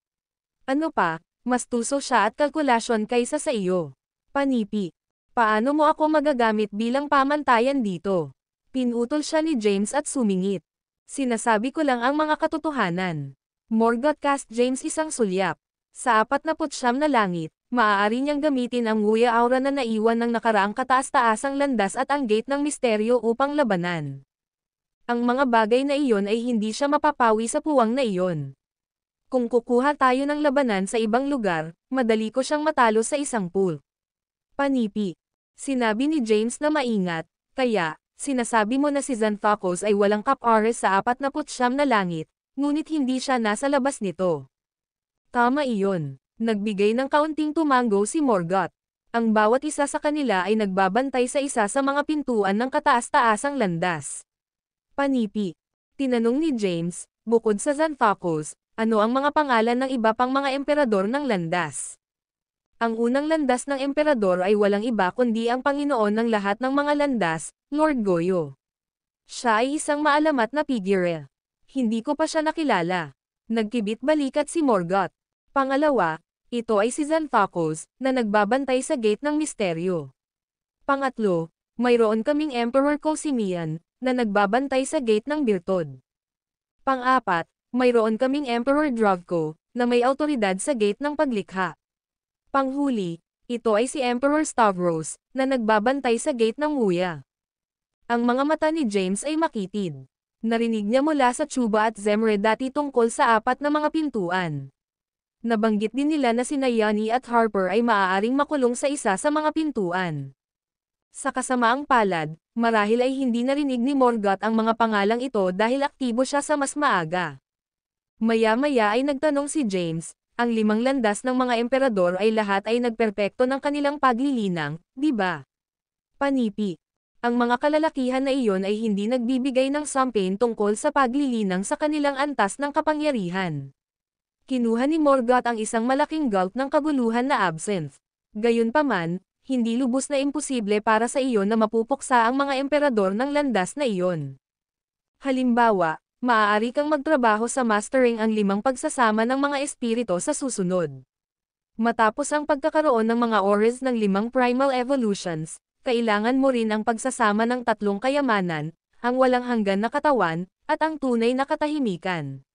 "Ano pa, mas tuso siya at kalkulasyon kaysa sa iyo. Panipi. Paano mo ako magagamit bilang pamantayan dito?" Pinutol siya ni James at sumingit. "Sinasabi ko lang ang mga katotohanan." Morgoth cast James isang sulyap. Sa 49 na langit, maaari niyang gamitin ang Wuya Aura na naiwan ng nakaraang kataas-taasang landas at ang Gate ng Misteryo upang labanan. Ang mga bagay na iyon ay hindi siya mapapawi sa puwang na iyon. Kung kukuha tayo ng labanan sa ibang lugar, madali ko siyang matalo sa isang pool. Panipi. Sinabi ni James na maingat, "Kaya, sinasabi mo na si Xanthocos ay walang kap-ares sa 49 na langit, ngunit hindi siya nasa labas nito." Tama iyon. Nagbigay ng kaunting tumango si Morgoth. Ang bawat isa sa kanila ay nagbabantay sa isa sa mga pintuan ng kataas-taasang landas. Panipi. Tinanong ni James, "Bukod sa Xanthocos, ano ang mga pangalan ng iba pang mga emperador ng landas?" Ang unang landas ng emperador ay walang iba kundi ang Panginoon ng lahat ng mga landas, Lord Goyo. Siya ay isang maalamat na figure. Hindi ko pa siya nakilala. Nagkibit balikat si Morgoth. Pangalawa, ito ay si Xanthocos, na nagbabantay sa Gate ng Misteryo. Pangatlo, mayroon kaming Emperor Cosimian, na nagbabantay sa Gate ng Birtod. Pang-apat, mayroon kaming Emperor Dravko, na may awtoridad sa gate ng paglikha. Panghuli, ito ay si Emperor Stavros, na nagbabantay sa gate ng Muya. Ang mga mata ni James ay makitid. Narinig niya mula sa Chuba at Zemre dati tungkol sa apat na mga pintuan. Nabanggit din nila na sina Yani at Harper ay maaaring makulong sa isa sa mga pintuan. Sa kasamaang palad, marahil ay hindi narinig ni Morgoth ang mga pangalang ito dahil aktibo siya sa mas maaga. Maya-maya ay nagtanong si James, ang 5 landas ng mga emperador ay lahat ay nagperpekto ng kanilang paglilinang, di ba? Panipi. Ang mga kalalakihan na iyon ay hindi nagbibigay ng sampain tungkol sa paglilinang sa kanilang antas ng kapangyarihan. Kinuha ni Morgoth ang isang malaking gulp ng kabuluhan na absinthe. Gayunpaman, hindi lubos na imposible para sa iyon na mapupuksa ang mga emperador ng landas na iyon. Halimbawa, maaari kang magtrabaho sa mastering ang 5 pagsasama ng mga espirito sa susunod. Matapos ang pagkakaroon ng mga ores ng 5 primal evolutions, kailangan mo rin ang pagsasama ng 3 kayamanan, ang walang hanggan na katawan, at ang tunay na katahimikan.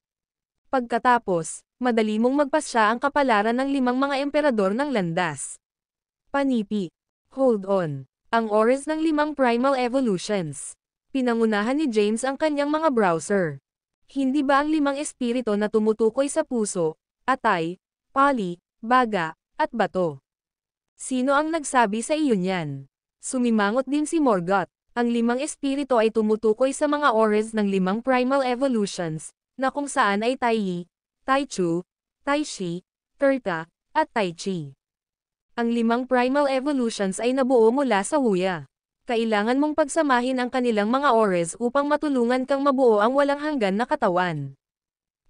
Pagkatapos, madali mong magpasya ang kapalaran ng 5 mga emperador ng landas. Panipi. Hold on. Ang ores ng 5 primal evolutions. Pinangunahan ni James ang kanyang mga browser. Hindi ba ang 5 espirito na tumutukoy sa puso, atay, pali, baga, at bato? Sino ang nagsabi sa iyo niyan? Sumimangot din si Morgoth. Ang 5 espirito ay tumutukoy sa mga ores ng 5 primal evolutions, na kung saan ay Taiyi, Taichu, Taishi, Terta, at Taichi. Ang 5 primal evolutions ay nabuo mula sa Huya. Kailangan mong pagsamahin ang kanilang mga ores upang matulungan kang mabuo ang walang hanggan na katawan.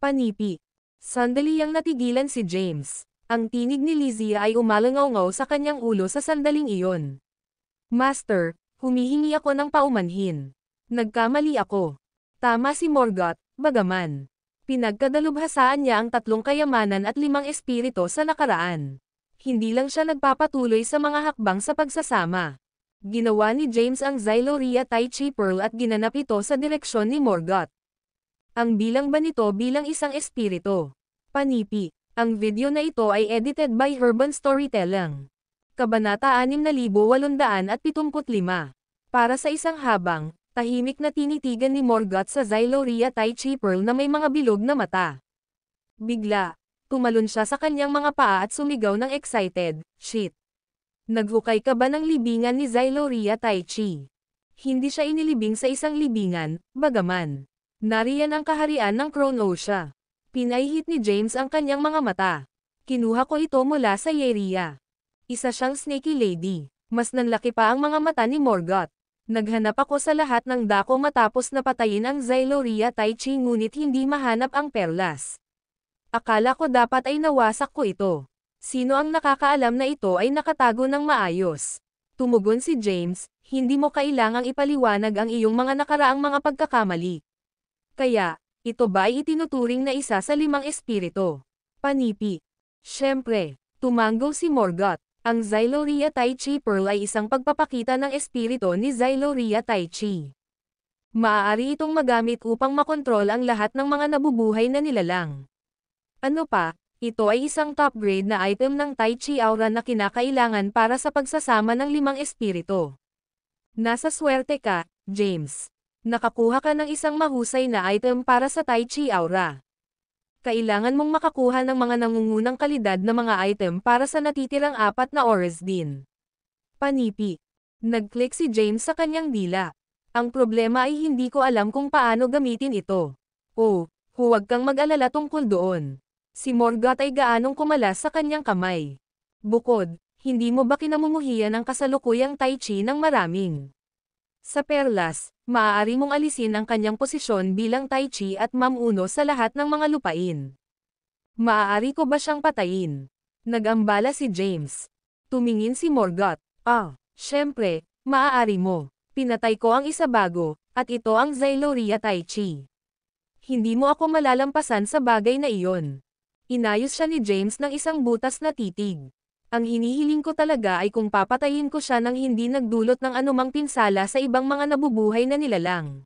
Panipi. Sandali yang natigilan si James. Ang tinig ni Lysia ay umalangaw-ngaw sa kanyang ulo sa sandaling iyon. Master, humihingi ako ng paumanhin. Nagkamali ako. Tama si Morgoth, bagaman. Pinagkadalubhasaan niya ang 3 kayamanan at 5 espirito sa nakaraan. Hindi lang siya nagpapatuloy sa mga hakbang sa pagsasama. Ginawa ni James ang Xyloria Taichi Pearl at ginanap ito sa direksyon ni Morgoth. Ang bilang ba nito bilang isang espirito? Panipi. Ang video na ito ay edited by Urban Storytelling. Kabanata 6875. Para sa isang habang, tahimik na tinitigan ni Morgoth sa Xyloria Taichi Pearl na may mga bilog na mata. Bigla, tumalon siya sa kanyang mga paa at sumigaw ng excited, "Shit! Naghukay ka ba ng libingan ni Xyloria Taichi?" Hindi siya inilibing sa isang libingan, bagaman. Nariyan ang kaharian ng Chronosia. Pinahihit ni James ang kanyang mga mata. Kinuha ko ito mula sa Yeria. Isa siyang snaky lady. Mas nanlaki pa ang mga mata ni Morgoth. Naghanap ako sa lahat ng dako matapos na patayin ang Xyloria Taichi ngunit hindi mahanap ang perlas. Akala ko dapat ay nawasak ko ito. Sino ang nakakaalam na ito ay nakatago ng maayos? Tumugon si James, hindi mo kailangang ipaliwanag ang iyong mga nakaraang mga pagkakamali. Kaya, ito ba ay itinuturing na isa sa 5 espirito? Panipi. Siyempre, tumanggo si Morgoth. Ang Xyloria Taichi Pearl ay isang pagpapakita ng espirito ni Xyloria Taichi. Maaari itong magamit upang makontrol ang lahat ng mga nabubuhay na nilalang. Ano pa, ito ay isang top grade na item ng Taichi Aura na kinakailangan para sa pagsasama ng 5 espirito. Nasa swerte ka, James. Nakakuha ka ng isang mahusay na item para sa Taichi Aura. Kailangan mong makakuha ng mga nangungunang kalidad na mga item para sa natitirang 4 na ores din. Panipi. Nag-click si James sa kanyang dila. Ang problema ay hindi ko alam kung paano gamitin ito. Oh, huwag kang mag-alala tungkol doon. Si Morgoth ay gaanong kumalas sa kanyang kamay. Bukod, hindi mo ba kinamumuhian ang kasalukuyang Taichi ng maraming? Sa perlas, maaari mong alisin ang kanyang posisyon bilang Taichi at mamuno sa lahat ng mga lupain. Maaari ko ba siyang patayin? Nag-ambala si James. Tumingin si Morgoth. Syempre, maaari mo. Pinatay ko ang isa bago, at ito ang Xyloria Taichi. Hindi mo ako malalampasan sa bagay na iyon. Inayos siya ni James ng isang butas na titig. Ang hinihiling ko talaga ay kung papatayin ko siya nang hindi nagdulot ng anumang pinsala sa ibang mga nabubuhay na nilalang.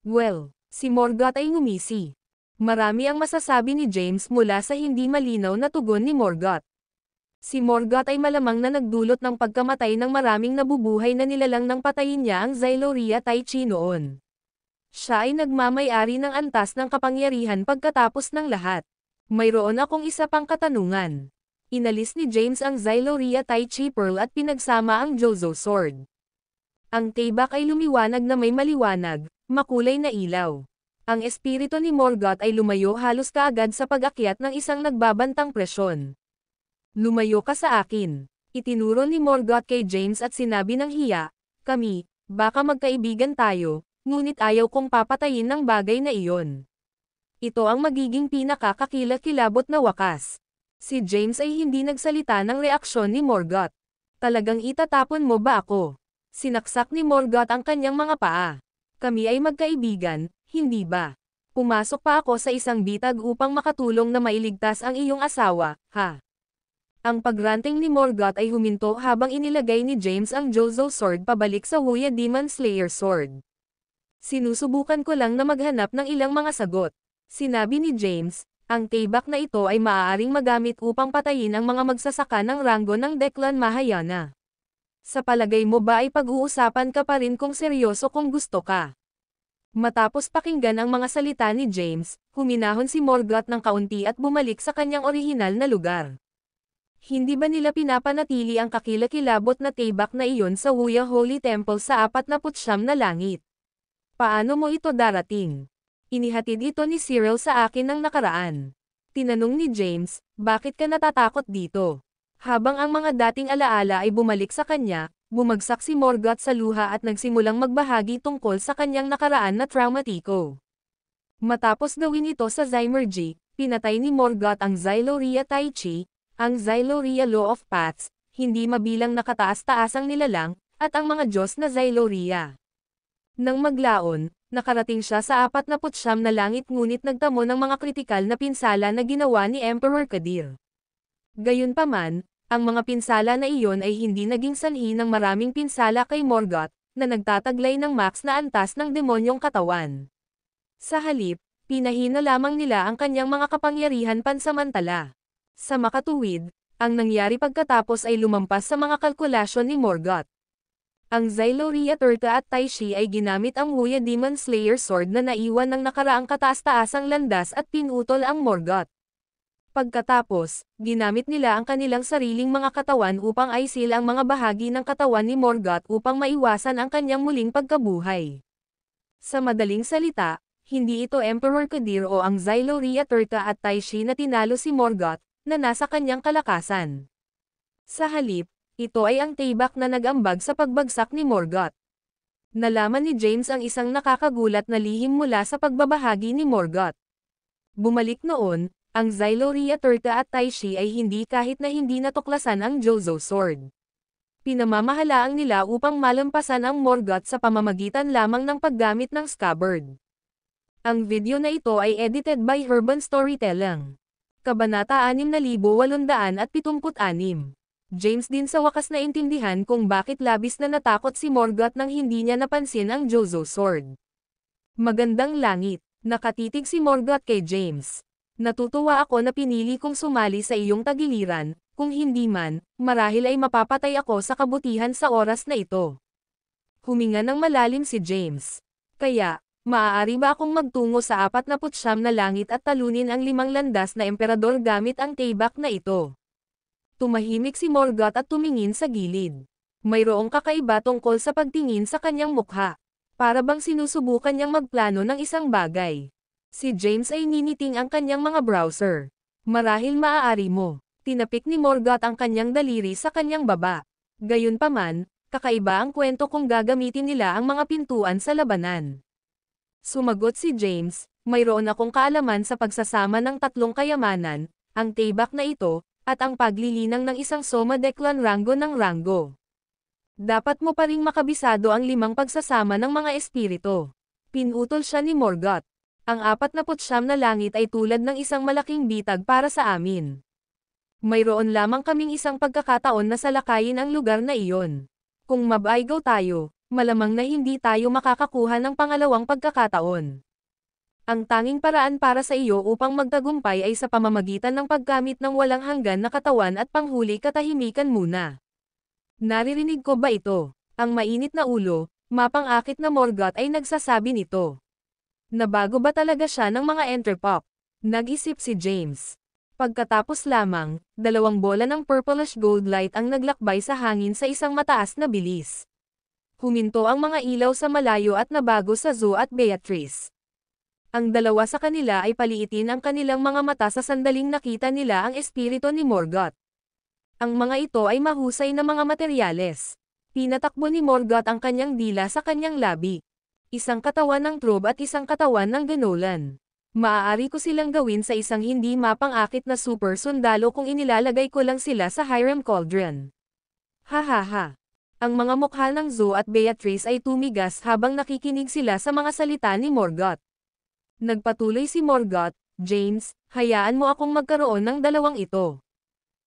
Well, si Morgoth ay ngumisi. Marami ang masasabi ni James mula sa hindi malinaw na tugon ni Morgoth. Si Morgoth ay malamang na nagdulot ng pagkamatay ng maraming nabubuhay na nilalang nang patayin niya ang Xyloria Taichi noon. Siya ay nagmamay-ari ng antas ng kapangyarihan pagkatapos ng lahat. Mayroon akong isa pang katanungan. Inalis ni James ang Xyloria Taichi Pearl at pinagsama ang Jozo Sword. Ang tibak ay lumiwanag na may maliwanag, makulay na ilaw. Ang espiritu ni Morgoth ay lumayo halos kaagad sa pag-akyat ng isang nagbabantang presyon. Lumayo ka sa akin. Itinuro ni Morgoth kay James at sinabi ng hiya, kami, baka magkaibigan tayo, ngunit ayaw kong papatayin ng bagay na iyon. Ito ang magiging pinakakakilakilabot na wakas. Si James ay hindi nagsalita ng reaksyon ni Morgoth. Talagang itatapon mo ba ako? Sinaksak ni Morgoth ang kanyang mga paa. Kami ay magkaibigan, hindi ba? Pumasok pa ako sa isang bitag upang makatulong na mailigtas ang iyong asawa, ha? Ang pagranting ni Morgoth ay huminto habang inilagay ni James ang Jozo Sword pabalik sa Wuya Demon Slayer Sword. Sinusubukan ko lang na maghanap ng ilang mga sagot. Sinabi ni James, ang tibak na ito ay maaaring magamit upang patayin ang mga magsasaka ng ranggo ng Declan Mahayana. Sa palagay mo ba ay pag-uusapan ka pa rin kung seryoso kung gusto ka? Matapos pakinggan ang mga salita ni James, huminahon si Morgoth ng kaunti at bumalik sa kanyang orihinal na lugar. Hindi ba nila pinapanatili ang kakilakilabot na tibak na iyon sa Wuya Holy Temple sa 49 na langit? Paano mo ito darating? Inihatid ito ni Cyril sa akin ng nakaraan. Tinanong ni James, bakit ka natatakot dito? Habang ang mga dating alaala ay bumalik sa kanya, bumagsak si Morgoth sa luha at nagsimulang magbahagi tungkol sa kanyang nakaraan na traumatiko. Matapos gawin ito sa Zymergy, pinatay ni Morgoth ang Xyloria Taichi, ang Xyloria Law of Paths, hindi mabilang na kataas-taasang nilalang, at ang mga Diyos na Xyloria. Nang maglaon, nakarating siya sa 49 na langit ngunit nagtamo ng mga kritikal na pinsala na ginawa ni Emperor Kadir. Gayunpaman, ang mga pinsala na iyon ay hindi naging sanhi ng maraming pinsala kay Morgoth, na nagtataglay ng max na antas ng demonyong katawan. Sa halip, pinahina lamang nila ang kanyang mga kapangyarihan pansamantala. Sa makatuwid, ang nangyari pagkatapos ay lumampas sa mga kalkulasyon ni Morgoth. Ang Xyloria Turta at Taichi ay ginamit ang Wuya Demon Slayer Sword na naiwan ng nakaraang kataas-taasang landas at pinutol ang Morgoth. Pagkatapos, ginamit nila ang kanilang sariling mga katawan upang aisil ang mga bahagi ng katawan ni Morgoth upang maiwasan ang kanyang muling pagkabuhay. Sa madaling salita, hindi ito Emperor Kadir o ang Xyloria Turta at Taichi na tinalo si Morgoth, na nasa kanyang kalakasan. Sa halip, ito ay ang tibak na nag-ambag sa pagbagsak ni Morgoth. Nalaman ni James ang isang nakakagulat na lihim mula sa pagbabahagi ni Morgoth. Bumalik noon, ang Xyloria Turta at Taichi ay hindi kahit na hindi natuklasan ang Jozo Sword. Pinamamahalaang nila upang malampasan ang Morgoth sa pamamagitan lamang ng paggamit ng scabbard. Ang video na ito ay edited by Urban Storytelling. Kabanata 6876. James din sa wakas na intindihan kung bakit labis na natakot si Morgoth nang hindi niya napansin ang Jozo Sword. Magandang langit, nakatitig si Morgoth kay James. Natutuwa ako na pinili kong sumali sa iyong tagiliran, kung hindi man, marahil ay mapapatay ako sa kabutihan sa oras na ito. Huminga ng malalim si James. Kaya, maaari ba akong magtungo sa 49 na langit at talunin ang 5 landas na emperador gamit ang tibak na ito? Tumahimik si Morgoth at tumingin sa gilid. Mayroong kakaiba tungkol sa pagtingin sa kanyang mukha. Para bang sinusubukan niyang magplano ng isang bagay. Si James ay niniting ang kanyang mga browser. Marahil maaari mo. Tinapik ni Morgoth ang kanyang daliri sa kanyang baba. Gayunpaman, kakaiba ang kwento kung gagamitin nila ang mga pintuan sa labanan. Sumagot si James, mayroon akong kaalaman sa pagsasama ng 3 kayamanan, ang tibak na ito, at ang paglilinang ng isang Soma Declan Rango ng Rango. Dapat mo pa ring makabisado ang 5 pagsasama ng mga espiritu. Pinutol siya ni Morgoth. Ang 49 na langit ay tulad ng isang malaking bitag para sa amin. Mayroon lamang kaming isang pagkakataon na salakayin ang lugar na iyon. Kung mabaigaw tayo, malamang na hindi tayo makakakuha ng pangalawang pagkakataon. Ang tanging paraan para sa iyo upang magtagumpay ay sa pamamagitan ng paggamit ng walang hanggan na katawan at panghuli katahimikan muna. Naririnig ko ba ito? Ang mainit na ulo, mapang-akit na Morgoth ay nagsasabi nito. Nabago ba talaga siya ng mga entropop? Nag-isip si James. Pagkatapos lamang, 2 bola ng purplish gold light ang naglakbay sa hangin sa isang mataas na bilis. Huminto ang mga ilaw sa malayo at nabago sa Zoe at Beatrice. Ang dalawa sa kanila ay paliitin ang kanilang mga mata sa sandaling nakita nila ang espiritu ni Morgoth. Ang mga ito ay mahusay na mga materyales. Pinatakbo ni Morgoth ang kanyang dila sa kanyang labi. Isang katawan ng Trove at isang katawan ng Ganolan. Maaari ko silang gawin sa isang hindi mapang-akit na super sundalo kung inilalagay ko lang sila sa Hiram Cauldron. Hahaha. Ang mga mukha ng Zoe at Beatrice ay tumigas habang nakikinig sila sa mga salita ni Morgoth. Nagpatuloy si Morgoth, James, hayaan mo akong magkaroon ng dalawang ito.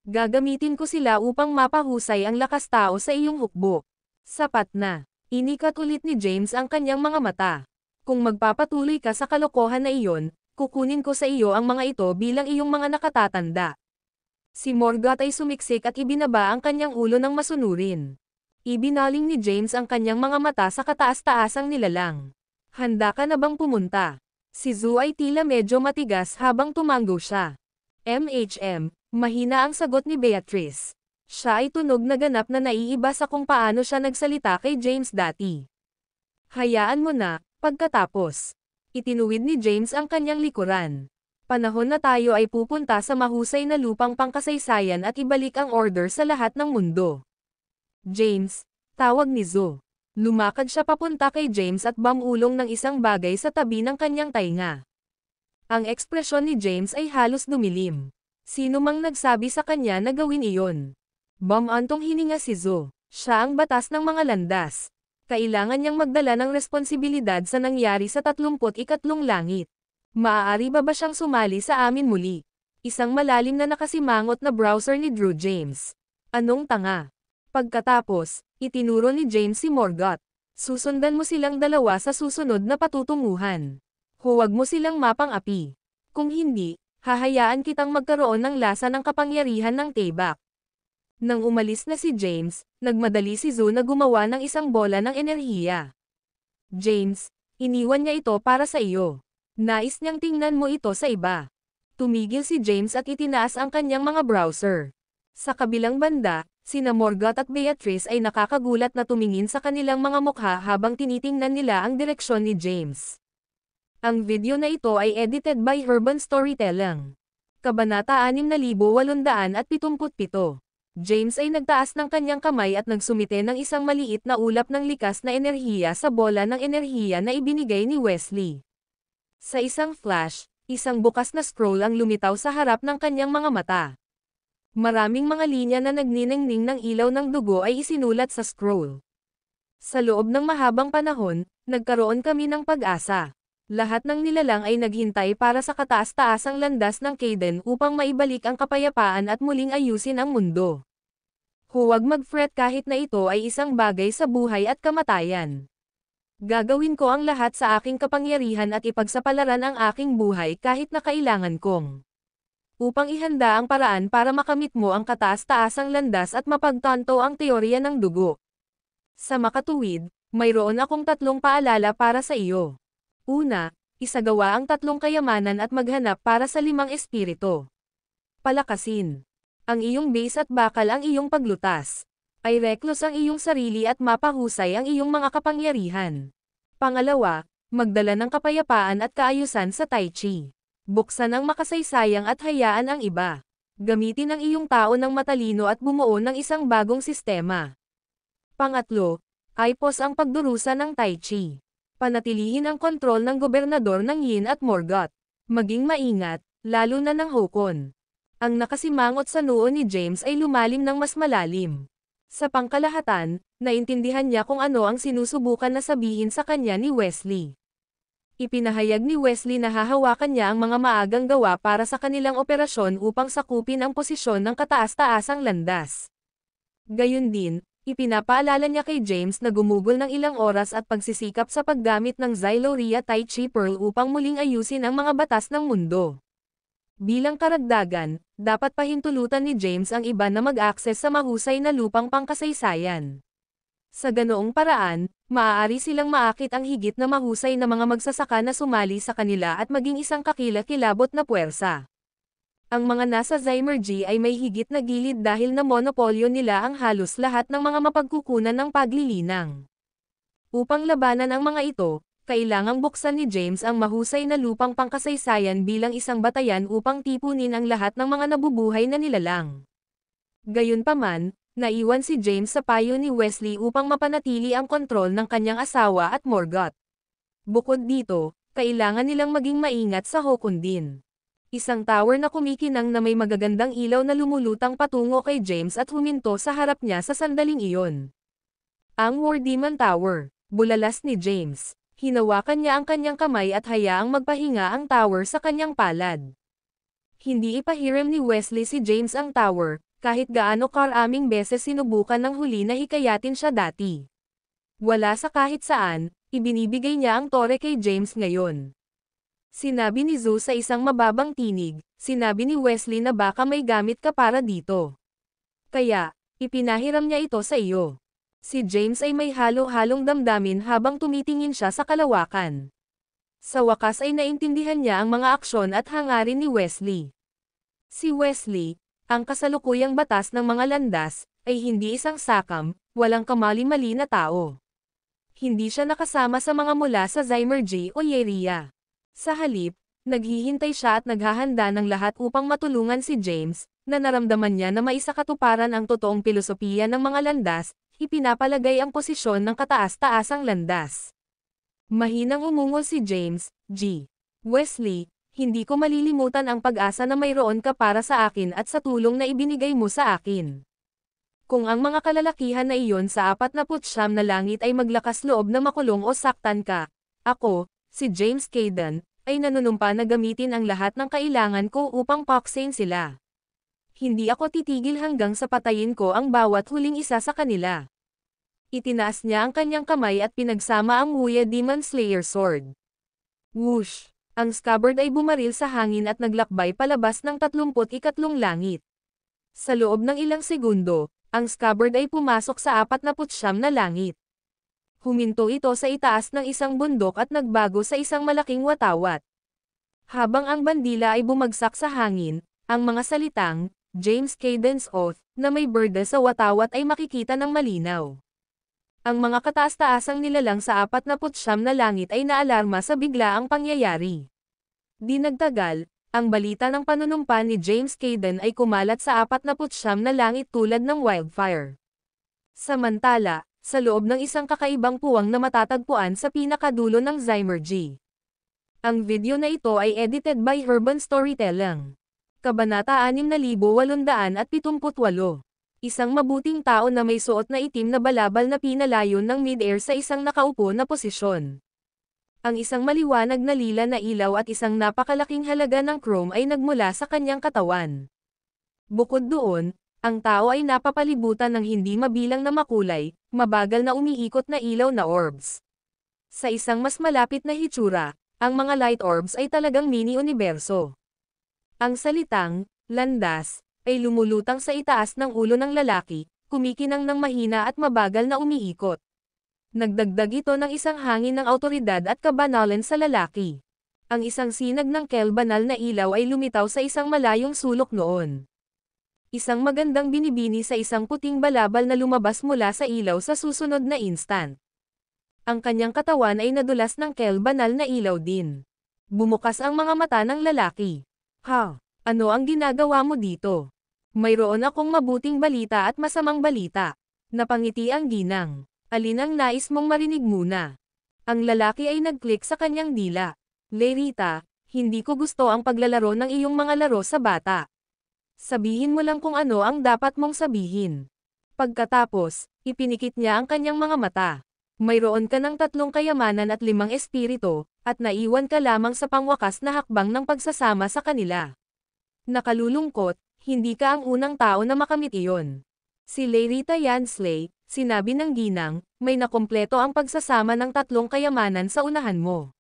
Gagamitin ko sila upang mapahusay ang lakas tao sa iyong hukbo. Sapat na. Inikat ulit ni James ang kanyang mga mata. Kung magpapatuloy ka sa kalokohan na iyon, kukunin ko sa iyo ang mga ito bilang iyong mga nakatatanda. Si Morgoth ay sumiksik at ibinaba ang kanyang ulo ng masunurin. Ibinaling ni James ang kanyang mga mata sa kataas-taasang nilalang. Handa ka na bang pumunta? Si Zoe ay tila medyo matigas habang tumango siya. Mahina ang sagot ni Beatrice. Siya ay tunog na ganap na naiiba sa kung paano siya nagsalita kay James dati. Hayaan mo na, pagkatapos. Itinuwid ni James ang kanyang likuran. Panahon na tayo ay pupunta sa mahusay na lupang pangkasaysayan at ibalik ang order sa lahat ng mundo. James, tawag ni Zoe. Lumakad siya papunta kay James at bamulong ng isang bagay sa tabi ng kanyang tainga. Ang ekspresyon ni James ay halos dumilim. Sino mang nagsabi sa kanya na gawin iyon? Bumantong hininga si Zoe. Siya ang batas ng mga landas. Kailangan niyang magdala ng responsibilidad sa nangyari sa 33 langit. Maaari ba siyang sumali sa amin muli? Isang malalim na nakasimangot na browser ni Drew James. Anong tanga? Pagkatapos, itinuro ni James si Morgoth. Susundan mo silang dalawa sa susunod na patutunguhan. Huwag mo silang mapang-api. Kung hindi, hahayaan kitang magkaroon ng lasa ng kapangyarihan ng tebak. Nang umalis na si James, nagmadali si Zoe na gumawa ng isang bola ng enerhiya. James, iniwan niya ito para sa iyo. Nais niyang tingnan mo ito sa iba. Tumigil si James at itinaas ang kanyang mga browser. Sa kabilang banda, sina Morgoth at Beatrice ay nakakagulat na tumingin sa kanilang mga mukha habang tinitingnan nila ang direksyon ni James. Ang video na ito ay edited by Urban Storytelling. Kabanata 6877. James ay nagtaas ng kanyang kamay at nagsumite ng isang maliit na ulap ng likas na enerhiya sa bola ng enerhiya na ibinigay ni Wesley. Sa isang flash, isang bukas na scroll ang lumitaw sa harap ng kanyang mga mata. Maraming mga linya na nagniningning ng ilaw ng dugo ay isinulat sa scroll. Sa loob ng mahabang panahon, nagkaroon kami ng pag-asa. Lahat ng nilalang ay naghintay para sa kataas-taasang landas ng Kaden upang maibalik ang kapayapaan at muling ayusin ang mundo. Huwag mag-fret kahit na ito ay isang bagay sa buhay at kamatayan. Gagawin ko ang lahat sa aking kapangyarihan at ipagsapalaran ang aking buhay kahit na kailangan kong. Upang ihanda ang paraan para makamit mo ang kataas-taasang landas at mapagtanto ang teorya ng dugo. Sa makatuwid, mayroon akong 3 paalala para sa iyo. Una, isagawa ang 3 kayamanan at maghanap para sa 5 espiritu. Palakasin ang iyong base at bakal ang iyong paglutas. Ay reklos ang iyong sarili at mapahusay ang iyong mga kapangyarihan. Pangalawa, magdala ng kapayapaan at kaayusan sa Tai Chi. Buksan ang makasaysayang at hayaan ang iba. Gamitin ang iyong tao ng matalino at bumuo ng isang bagong sistema. Pangatlo, aipos ang pagdurusa ng Tai Chi. Panatilihin ang kontrol ng gobernador ng Yin at Morgoth. Maging maingat, lalo na ng Hokon. Ang nakasimangot sa noo ni James ay lumalim ng mas malalim. Sa pangkalahatan, naintindihan niya kung ano ang sinusubukan na sabihin sa kanya ni Wesley. Ipinahayag ni Wesley na hahawakan niya ang mga maagang gawa para sa kanilang operasyon upang sakupin ang posisyon ng kataas-taasang landas. Gayun din, Ipinapaalala niya kay James na gumugol ng ilang oras at pagsisikap sa paggamit ng Xyloria Tai Chi Pearl upang muling ayusin ang mga batas ng mundo. Bilang karagdagan, dapat pahintulutan ni James ang iba na mag-access sa mahusay na lupang pangkasaysayan. Sa ganoong paraan, maaari silang maakit ang higit na mahusay na mga magsasaka na sumali sa kanila at maging isang kakilakilabot na puwersa. Ang mga nasa Zymergy ay may higit na gilid dahil na monopolyo nila ang halos lahat ng mga mapagkukunan ng paglilinang. Upang labanan ang mga ito, kailangang buksan ni James ang mahusay na lupang pangkasaysayan bilang isang batayan upang tipunin ang lahat ng mga nabubuhay na nilalang. Gayunpaman, naiwan si James sa payo ni Wesley upang mapanatili ang kontrol ng kanyang asawa at Morgoth. Bukod dito, kailangan nilang maging maingat sa Hokun din. Isang tower na kumikinang na may magagandang ilaw na lumulutang patungo kay James at huminto sa harap niya sa sandaling iyon. Ang War Demon Tower, bulalas ni James. Hinawakan niya ang kanyang kamay at hayaang magpahinga ang tower sa kanyang palad. Hindi ipahiram ni Wesley si James ang tower, kahit gaano karaming beses sinubukan ng huli na hikayatin siya dati. Wala sa kahit saan, ibinibigay niya ang tore kay James ngayon. Sinabi ni Zoe sa isang mababang tinig, sinabi ni Wesley na baka may gamit ka para dito. Kaya, ipinahiram niya ito sa iyo. Si James ay may halo-halong damdamin habang tumitingin siya sa kalawakan. Sa wakas ay naintindihan niya ang mga aksyon at hangarin ni Wesley. Si Wesley, ang kasalukuyang batas ng mga landas, ay hindi isang sakam, walang kamali-mali na tao. Hindi siya nakasama sa mga mula sa Zymergy o Yeria. Sa halip, naghihintay siya at naghahanda ng lahat upang matulungan si James, na naramdaman niya na maisakatuparan ang totoong pilosopiya ng mga landas, ipinapalagay ang posisyon ng kataas-taasang landas. Mahinang umungol si James, G. Wesley, hindi ko malilimutan ang pag-asa na mayroon ka para sa akin at sa tulong na ibinigay mo sa akin. Kung ang mga kalalakihan na iyon sa 49 na langit ay maglakas loob na makulong o saktan ka, ako, si James Cayden, ay nanunumpa na gamitin ang lahat ng kailangan ko upang paksain sila. Hindi ako titigil hanggang sa patayin ko ang bawat huling isa sa kanila. Itinaas niya ang kanyang kamay at pinagsama ang Wuya Demon Slayer Sword. Whoosh! Ang scabbard ay bumaril sa hangin at naglakbay palabas ng 33 langit. Sa loob ng ilang segundo, ang scabbard ay pumasok sa 49 na langit. Huminto ito sa itaas ng isang bundok at nagbago sa isang malaking watawat. Habang ang bandila ay bumagsak sa hangin, ang mga salitang, James Cayden's Oath, na may birda sa watawat ay makikita ng malinaw. Ang mga kataas-taasang nilalang sa 49 na langit ay naalarma sa biglaang pangyayari. Di nagtagal, ang balita ng panunumpa ni James Cayden ay kumalat sa 49 na langit tulad ng wildfire. Samantala, sa loob ng isang kakaibang puwang na matatagpuan sa pinakadulo ng Zymergy. Ang video na ito ay edited by Herban Storytelling. Kabanata 6878. Isang mabuting tao na may suot na itim na balabal na pinalayon ng mid-air sa isang nakaupo na posisyon. Ang isang maliwanag na lila na ilaw at isang napakalaking halaga ng chrome ay nagmula sa kanyang katawan. Bukod doon, ang tao ay napapalibutan ng hindi mabilang na makulay, mabagal na umiikot na ilaw na orbs. Sa isang mas malapit na hitsura, ang mga light orbs ay talagang mini-universo. Ang salitang, landas, ay lumulutang sa itaas ng ulo ng lalaki, kumikinang ng mahina at mabagal na umiikot. Nagdagdag ito ng isang hangin ng awtoridad at kabanalan sa lalaki. Ang isang sinag ng banal na ilaw ay lumitaw sa isang malayong sulok noon. Isang magandang binibini sa isang puting balabal na lumabas mula sa ilaw sa susunod na instant. Ang kanyang katawan ay nadulas ng banal na ilaw din. Bumukas ang mga mata ng lalaki. Ha? Ano ang ginagawa mo dito? Mayroon akong mabuting balita at masamang balita. Napangiti ang ginang. Alin ang nais mong marinig muna? Ang lalaki ay nag-click sa kanyang dila. Lerita, hindi ko gusto ang paglalaro ng iyong mga laro sa bata. Sabihin mo lang kung ano ang dapat mong sabihin. Pagkatapos, ipinikit niya ang kanyang mga mata. Mayroon ka ng 3 kayamanan at 5 espiritu, at naiwan ka lamang sa pangwakas na hakbang ng pagsasama sa kanila. Nakalulungkot, hindi ka ang unang tao na makamit iyon. Si Layrita Yansley, sinabi ng ginang, may nakumpleto ang pagsasama ng tatlong kayamanan sa unahan mo.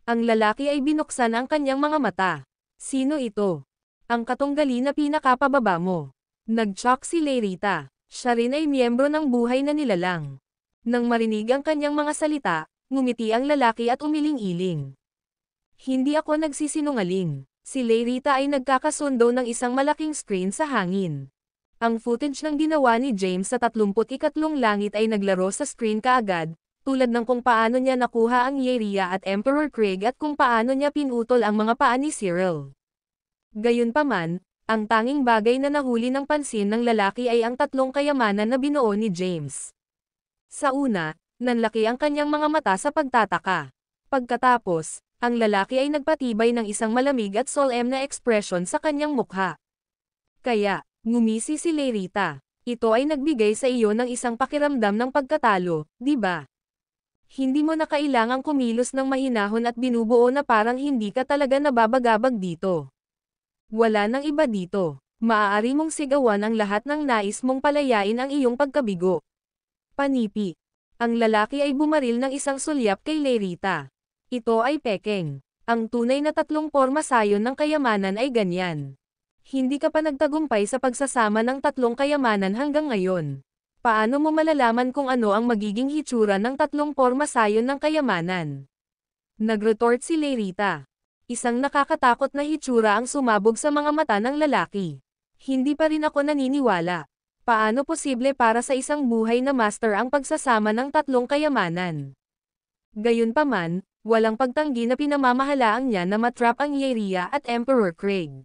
Ang lalaki ay binuksan ang kanyang mga mata. Sino ito? Ang katunggali na pinakapababa mo. Nag-shock si Layrita. Siya rin ay miyembro ng buhay na nilalang. Nang marinig ang kanyang mga salita, ngumiti ang lalaki at umiling-iling. Hindi ako nagsisinungaling. Si Layrita ay nagkakasundo ng isang malaking screen sa hangin. Ang footage ng ginawa ni James sa 33 langit ay naglaro sa screen kaagad, tulad ng kung paano niya nakuha ang Yeria at Emperor Craig at kung paano niya pinutol ang mga paa ni Cyril. Gayunpaman, ang tanging bagay na nahuli ng pansin ng lalaki ay ang tatlong kayamanan na binuo ni James. Sa una, nanlaki ang kanyang mga mata sa pagtataka. Pagkatapos, ang lalaki ay nagpatibay ng isang malamig at solemn na ekspresyon sa kanyang mukha. Kaya, ngumisi si Layrita. Ito ay nagbigay sa iyo ng isang pakiramdam ng pagkatalo, di ba? Hindi mo na kailangang kumilos ng mahinahon at binubuo na parang hindi ka talaga nababagabag dito. Wala nang iba dito. Maaari mong sigawan ang lahat ng nais mong palayain ang iyong pagkabigo. Panipi. Ang lalaki ay bumaril ng isang sulyap kay Layrita. Ito ay pekeng. Ang tunay na tatlong porma sayon ng kayamanan ay ganyan. Hindi ka pa nagtagumpay sa pagsasama ng tatlong kayamanan hanggang ngayon. Paano mo malalaman kung ano ang magiging hitsura ng tatlong porma sayon ng kayamanan? Nagretort si Layrita. Isang nakakatakot na hitsura ang sumabog sa mga mata ng lalaki. Hindi pa rin ako naniniwala. Paano posible para sa isang buhay na master ang pagsasama ng tatlong kayamanan? Gayunpaman, walang pagtanggi na pinamamahalaan niya na matrap ang Yeria at Emperor Craig.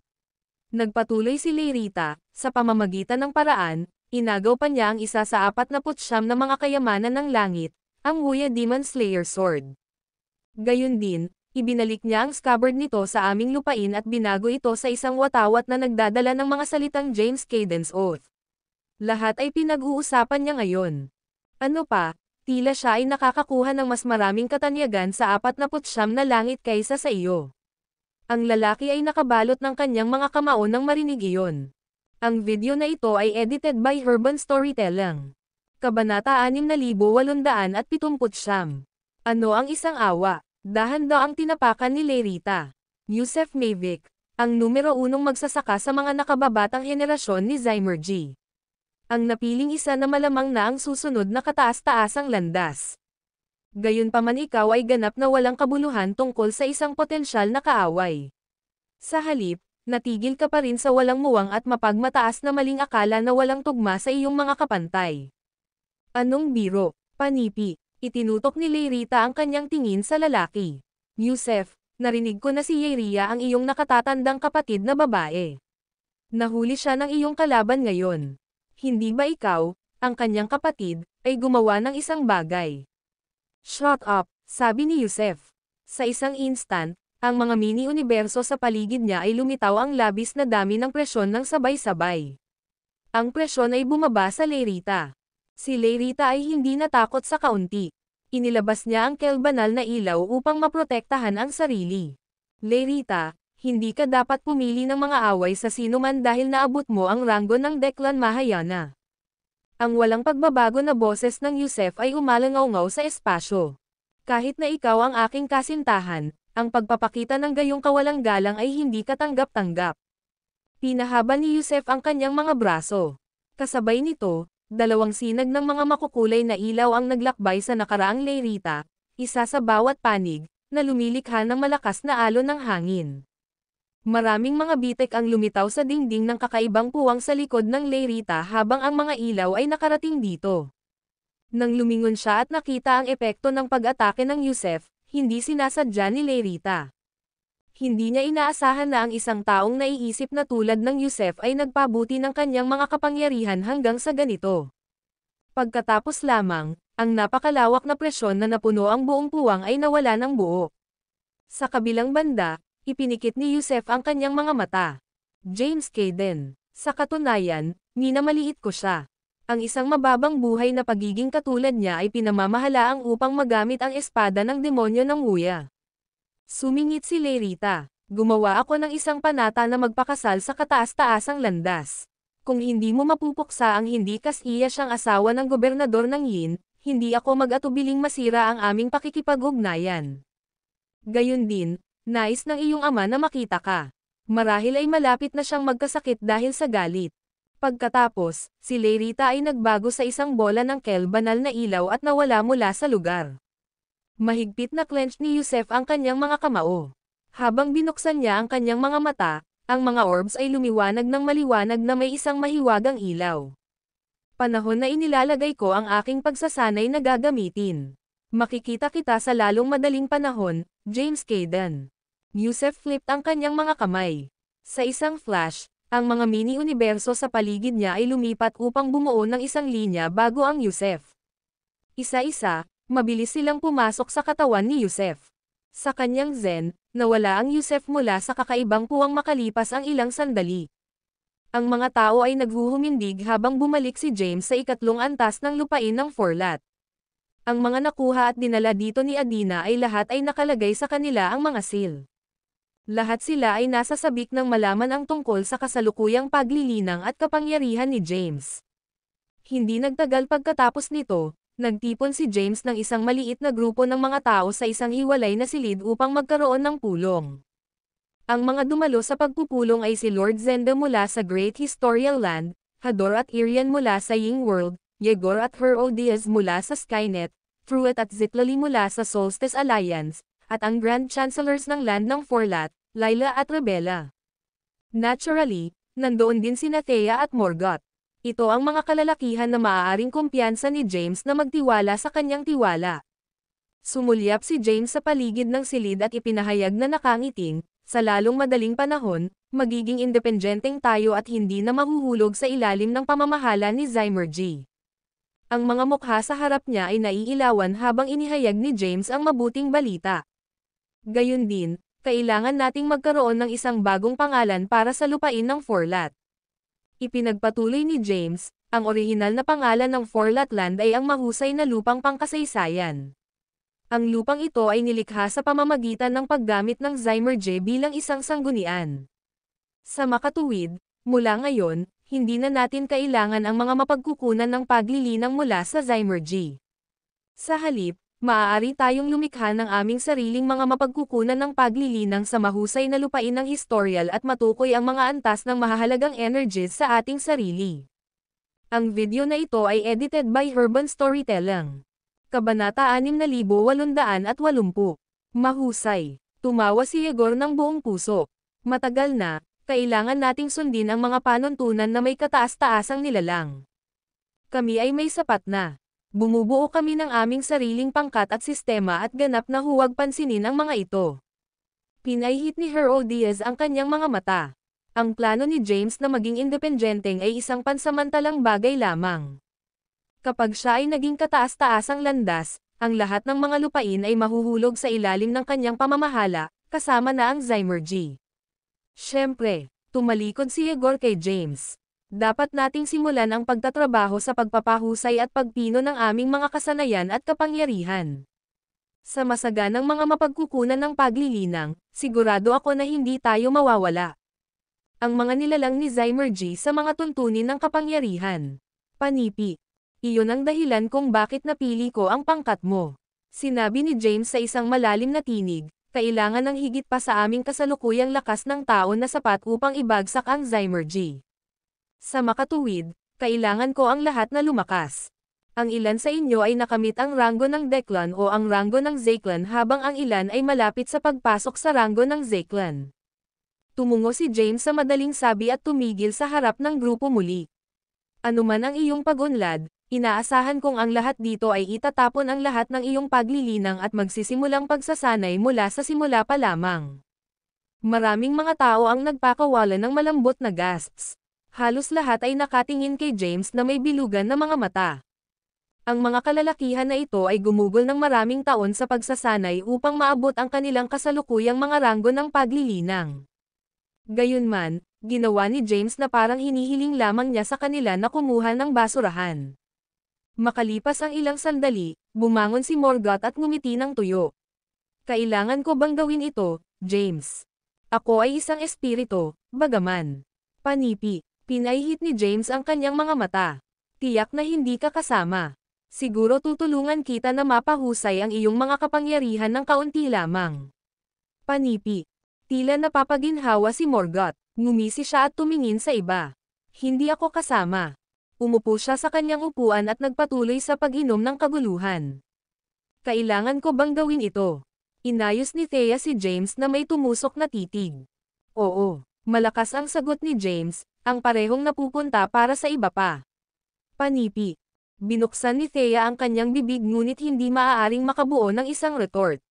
Nagpatuloy si Layrita, sa pamamagitan ng paraan, inagaw pa niya ang isa sa 49 na mga kayamanan ng langit, ang Wuya Demon Slayer Sword. Gayun din, ibinalik niya ang scabbard nito sa aming lupain at binago ito sa isang watawat na nagdadala ng mga salitang James Cadence Oath. Lahat ay pinag-uusapan niya ngayon. Ano pa, tila siya ay nakakakuha ng mas maraming katanyagan sa 49 na langit kaysa sa iyo. Ang lalaki ay nakabalot ng kanyang mga kamao nang marinig iyon. Ang video na ito ay edited by Urban Storytelling. Kabanata 6879. Ano ang isang awa? Dahan-daang ang tinapakan ni Layrita. Yusef Mavic, ang numero 1 magsasaka sa mga nakababatang henerasyon ni Zymergy. Ang napiling isa na malamang na ang susunod na kataas-taasang landas. Gayunpaman ikaw ay ganap na walang kabuluhan tungkol sa isang potensyal na kaaway. Sa halip, natigil ka pa rin sa walang muwang at mapagmataas na maling akala na walang tugma sa iyong mga kapantay. Anong biro? Panipi. Itinutok ni Layrita ang kanyang tingin sa lalaki. Yusef, narinig ko na si Yeria ang iyong nakatatandang kapatid na babae. Nahuli siya ng iyong kalaban ngayon. Hindi ba ikaw, ang kanyang kapatid, ay gumawa ng isang bagay? Shut up, sabi ni Yusef. Sa isang instant, ang mga mini-universo sa paligid niya ay lumitaw ang labis na dami ng presyon ng sabay-sabay. Ang presyon ay bumaba sa Layrita. Si Layrita ay hindi natakot sa kaunti. Inilabas niya ang kelbanal na ilaw upang maprotektahan ang sarili. Layrita, hindi ka dapat pumili ng mga away sa sinuman dahil naabot mo ang ranggo ng Declan Mahayana. Ang walang pagbabago na boses ng Yusef ay umalangaw-ngaw sa espasyo. Kahit na ikaw ang aking kasintahan, ang pagpapakita ng gayong kawalang galang ay hindi katanggap-tanggap. Pinahaba ni Yusef ang kanyang mga braso. Kasabay nito, dalawang sinag ng mga makukulay na ilaw ang naglakbay sa nakaraang Layrita, isa sa bawat panig, na lumilikha ng malakas na alon ng hangin. Maraming mga bitek ang lumitaw sa dingding ng kakaibang puwang sa likod ng Layrita habang ang mga ilaw ay nakarating dito. Nang lumingon siya at nakita ang epekto ng pag-atake ng Yusef, hindi sinasadya ni Layrita. Hindi niya inaasahan na ang isang taong naiisip na tulad ng Yusef ay nagpabuti ng kanyang mga kapangyarihan hanggang sa ganito. Pagkatapos lamang, ang napakalawak na presyon na napuno ang buong puwang ay nawala ng buo. Sa kabilang banda, ipinikit ni Yusef ang kanyang mga mata. James Caden. Sa katunayan, minamaliit ko siya. Ang isang mababang buhay na pagiging katulad niya ay pinamamahalaang upang magamit ang espada ng demonyo ng Wuya. Sumingit si Layrita. Gumawa ako ng isang panata na magpakasal sa kataas-taasang landas. Kung hindi mo mapupuksa ang hindi kasiya siyang asawa ng gobernador ng Yin, hindi ako mag-atubiling masira ang aming pakikipag-ugnayan. Gayon din, nais ng iyong ama na makita ka. Marahil ay malapit na siyang magkasakit dahil sa galit. Pagkatapos, si Leirita ay nagbago sa isang bola ng kel banal na ilaw at nawala mula sa lugar. Mahigpit na clenched ni Yusef ang kanyang mga kamao. Habang binuksan niya ang kanyang mga mata, ang mga orbs ay lumiwanag ng maliwanag na may isang mahiwagang ilaw. Panahon na inilalagay ko ang aking pagsasanay na gagamitin. Makikita kita sa lalong madaling panahon, James Caden. Yusef flipped ang kanyang mga kamay. Sa isang flash, ang mga mini-universo sa paligid niya ay lumipat upang bumuo ng isang linya bago ang Yusef. Isa-isa, mabilis silang pumasok sa katawan ni Yusef. Sa kanyang zen, nawala ang Yusef mula sa kakaibang puwang makalipas ang ilang sandali. Ang mga tao ay naghuhumindig habang bumalik si James sa ikatlong antas ng lupain ng Forlat. Ang mga nakuha at dinala dito ni Adina ay lahat ay nakalagay sa kanila ang mga seal. Lahat sila ay nasa sabik ng malaman ang tungkol sa kasalukuyang paglilinang at kapangyarihan ni James. Hindi nagtagal pagkatapos nito, nagtipon si James ng isang maliit na grupo ng mga tao sa isang hiwalay na silid upang magkaroon ng pulong. Ang mga dumalo sa pagpupulong ay si Lord Zenda mula sa Great Historial Land, Hador at Irian mula sa Ying World, Yegor at Herodias mula sa Skynet, Truet at Zitlali mula sa Solstice Alliance, at ang Grand Chancellors ng Land ng Forlat, Laila at Rebella. Naturally, nandoon din sina Thea at Morgoth. Ito ang mga kalalakihan na maaaring kumpiyansa ni James na magtiwala sa kanyang tiwala. Sumulyap si James sa paligid ng silid at ipinahayag na nakangiting, sa lalong madaling panahon, magiging independenteng tayo at hindi na mahuhulog sa ilalim ng pamamahala ni Zymergy. Ang mga mukha sa harap niya ay naiilawan habang inihayag ni James ang mabuting balita. Gayon din, kailangan nating magkaroon ng isang bagong pangalan para sa lupain ng Forlat. Ipinagpatuloy ni James, ang orihinal na pangalan ng Forlat Land ay ang mahusay na lupang pangkasaysayan. Ang lupang ito ay nilikha sa pamamagitan ng paggamit ng Zymergy bilang isang sanggunian. Sa makatuwid, mula ngayon, hindi na natin kailangan ang mga mapagkukunan ng paglilinang mula sa Zymergy. Sa halip, maaari tayong lumikha ng aming sariling mga mapagkukunan ng paglilinang sa mahusay na lupain ng historial at matukoy ang mga antas ng mahahalagang energies sa ating sarili. Ang video na ito ay edited by Urban Storytelling. Kabanata 6880. Mahusay. Tumawa si Yegor ng buong puso. Matagal na, kailangan nating sundin ang mga panuntunan na may kataas-taasang nilalang. Kami ay may sapat na. Bumubuo kami ng aming sariling pangkat at sistema at ganap na huwag pansinin ang mga ito. Pinahihit ni Herodias ang kanyang mga mata. Ang plano ni James na maging independenteng ay isang pansamantalang bagay lamang. Kapag siya ay naging kataas-taasang landas, ang lahat ng mga lupain ay mahuhulog sa ilalim ng kanyang pamamahala, kasama na ang Zymergy. Siyempre, tumalikod si Yegor kay James. Dapat nating simulan ang pagtatrabaho sa pagpapahusay at pagpino ng aming mga kasanayan at kapangyarihan. Sa masaganang mga mapagkukunan ng paglilinang, sigurado ako na hindi tayo mawawala. Ang mga nilalang ni Zymergy sa mga tuntunin ng kapangyarihan. Panipi. Iyon ang dahilan kung bakit napili ko ang pangkat mo. Sinabi ni James sa isang malalim na tinig, kailangan ng higit pa sa aming kasalukuyang lakas ng taon na sapat upang ibagsak ang Zymergy. Sa makatuwid, kailangan ko ang lahat na lumakas. Ang ilan sa inyo ay nakamit ang ranggo ng Declan o ang ranggo ng Zeklan habang ang ilan ay malapit sa pagpasok sa ranggo ng Zeklan. Tumungo si James sa madaling sabi at tumigil sa harap ng grupo muli. Anuman ang iyong pag-unlad, inaasahan kong ang lahat dito ay itatapon ang lahat ng iyong paglilinang at magsisimulang pagsasanay mula sa simula pa lamang. Maraming mga tao ang nagpakawala ng malambot na gasps. Halos lahat ay nakatingin kay James na may bilugan na mga mata. Ang mga kalalakihan na ito ay gumugol ng maraming taon sa pagsasanay upang maabot ang kanilang kasalukuyang mga ranggo ng paglilinang. Gayunman, ginawa ni James na parang hinihiling lamang niya sa kanila na kumuha ng basurahan. Makalipas ang ilang sandali, bumangon si Morgoth at ngumiti ng tuyo. Kailangan ko bang gawin ito, James? Ako ay isang espiritu, bagaman. Panipi. Pinaihit ni James ang kanyang mga mata. Tiyak na hindi ka kasama. Siguro tutulungan kita na mapahusay ang iyong mga kapangyarihan ng kaunti lamang. Panipi. Tila napapaginhawa si Morgoth. Ngumisi siya at tumingin sa iba. Hindi ako kasama. Umupo siya sa kanyang upuan at nagpatuloy sa pag-inom ng kaguluhan. Kailangan ko bang gawin ito? Inayos ni Thea si James na may tumusok na titig. Oo, malakas ang sagot ni James, ang parehong napupunta para sa iba pa. Panipi. Binuksan ni Thea ang kanyang bibig ngunit hindi maaaring makabuo ng isang retort.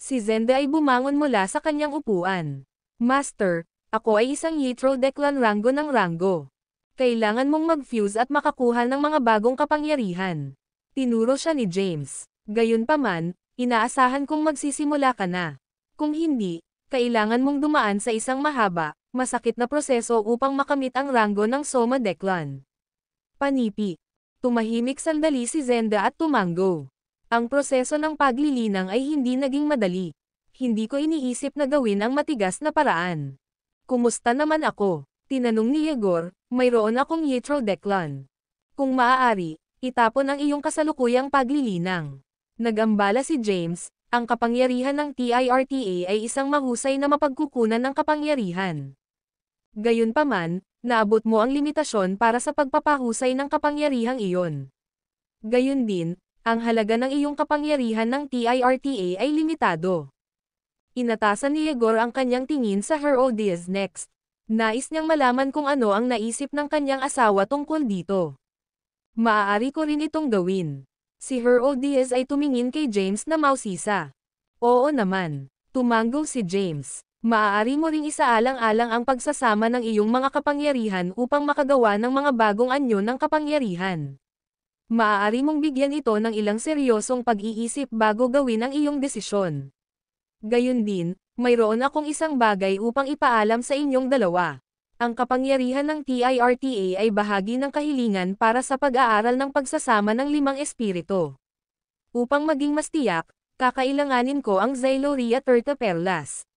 Si Zenda ay bumangon mula sa kanyang upuan. Master, ako ay isang Yitro Declan Rango ng Rango. Kailangan mong mag-fuse at makakuha ng mga bagong kapangyarihan. Tinuro siya ni James. Gayunpaman, inaasahan kong magsisimula ka na. Kung hindi, kailangan mong dumaan sa isang mahaba, masakit na proseso upang makamit ang rango ng Soma Declan. Panipi. Tumahimik sandali si Zenda at tumango. Ang proseso ng paglilinang ay hindi naging madali. Hindi ko iniisip na gawin ang matigas na paraan. Kumusta naman ako? Tinanong ni Yegor, mayroon akong Yitro Declan. Kung maaari, itapon ang iyong kasalukuyang paglilinang. Nagambala si James, ang kapangyarihan ng TIRTA ay isang mahusay na mapagkukunan ng kapangyarihan. Gayunpaman, naabot mo ang limitasyon para sa pagpapahusay ng kapangyarihang iyon. Gayon din, ang halaga ng iyong kapangyarihan ng TIRTA ay limitado. Inatasan ni Yegor ang kanyang tingin sa Herodias next. Nais niyang malaman kung ano ang naisip ng kanyang asawa tungkol dito. Maaari ko rin itong gawin. Si Herodias ay tumingin kay James na mausisa. Oo naman. Tumango si James. Maaari mo ring isaalang-alang ang pagsasama ng iyong mga kapangyarihan upang makagawa ng mga bagong anyo ng kapangyarihan. Maaari mong bigyan ito ng ilang seryosong pag-iisip bago gawin ang iyong desisyon. Gayon din, mayroon akong isang bagay upang ipaalam sa inyong dalawa. Ang kapangyarihan ng TIRTA ay bahagi ng kahilingan para sa pag-aaral ng pagsasama ng 5 espiritu. Upang maging mas tiyak, kakailanganin ko ang Xyloria Terta Perlas.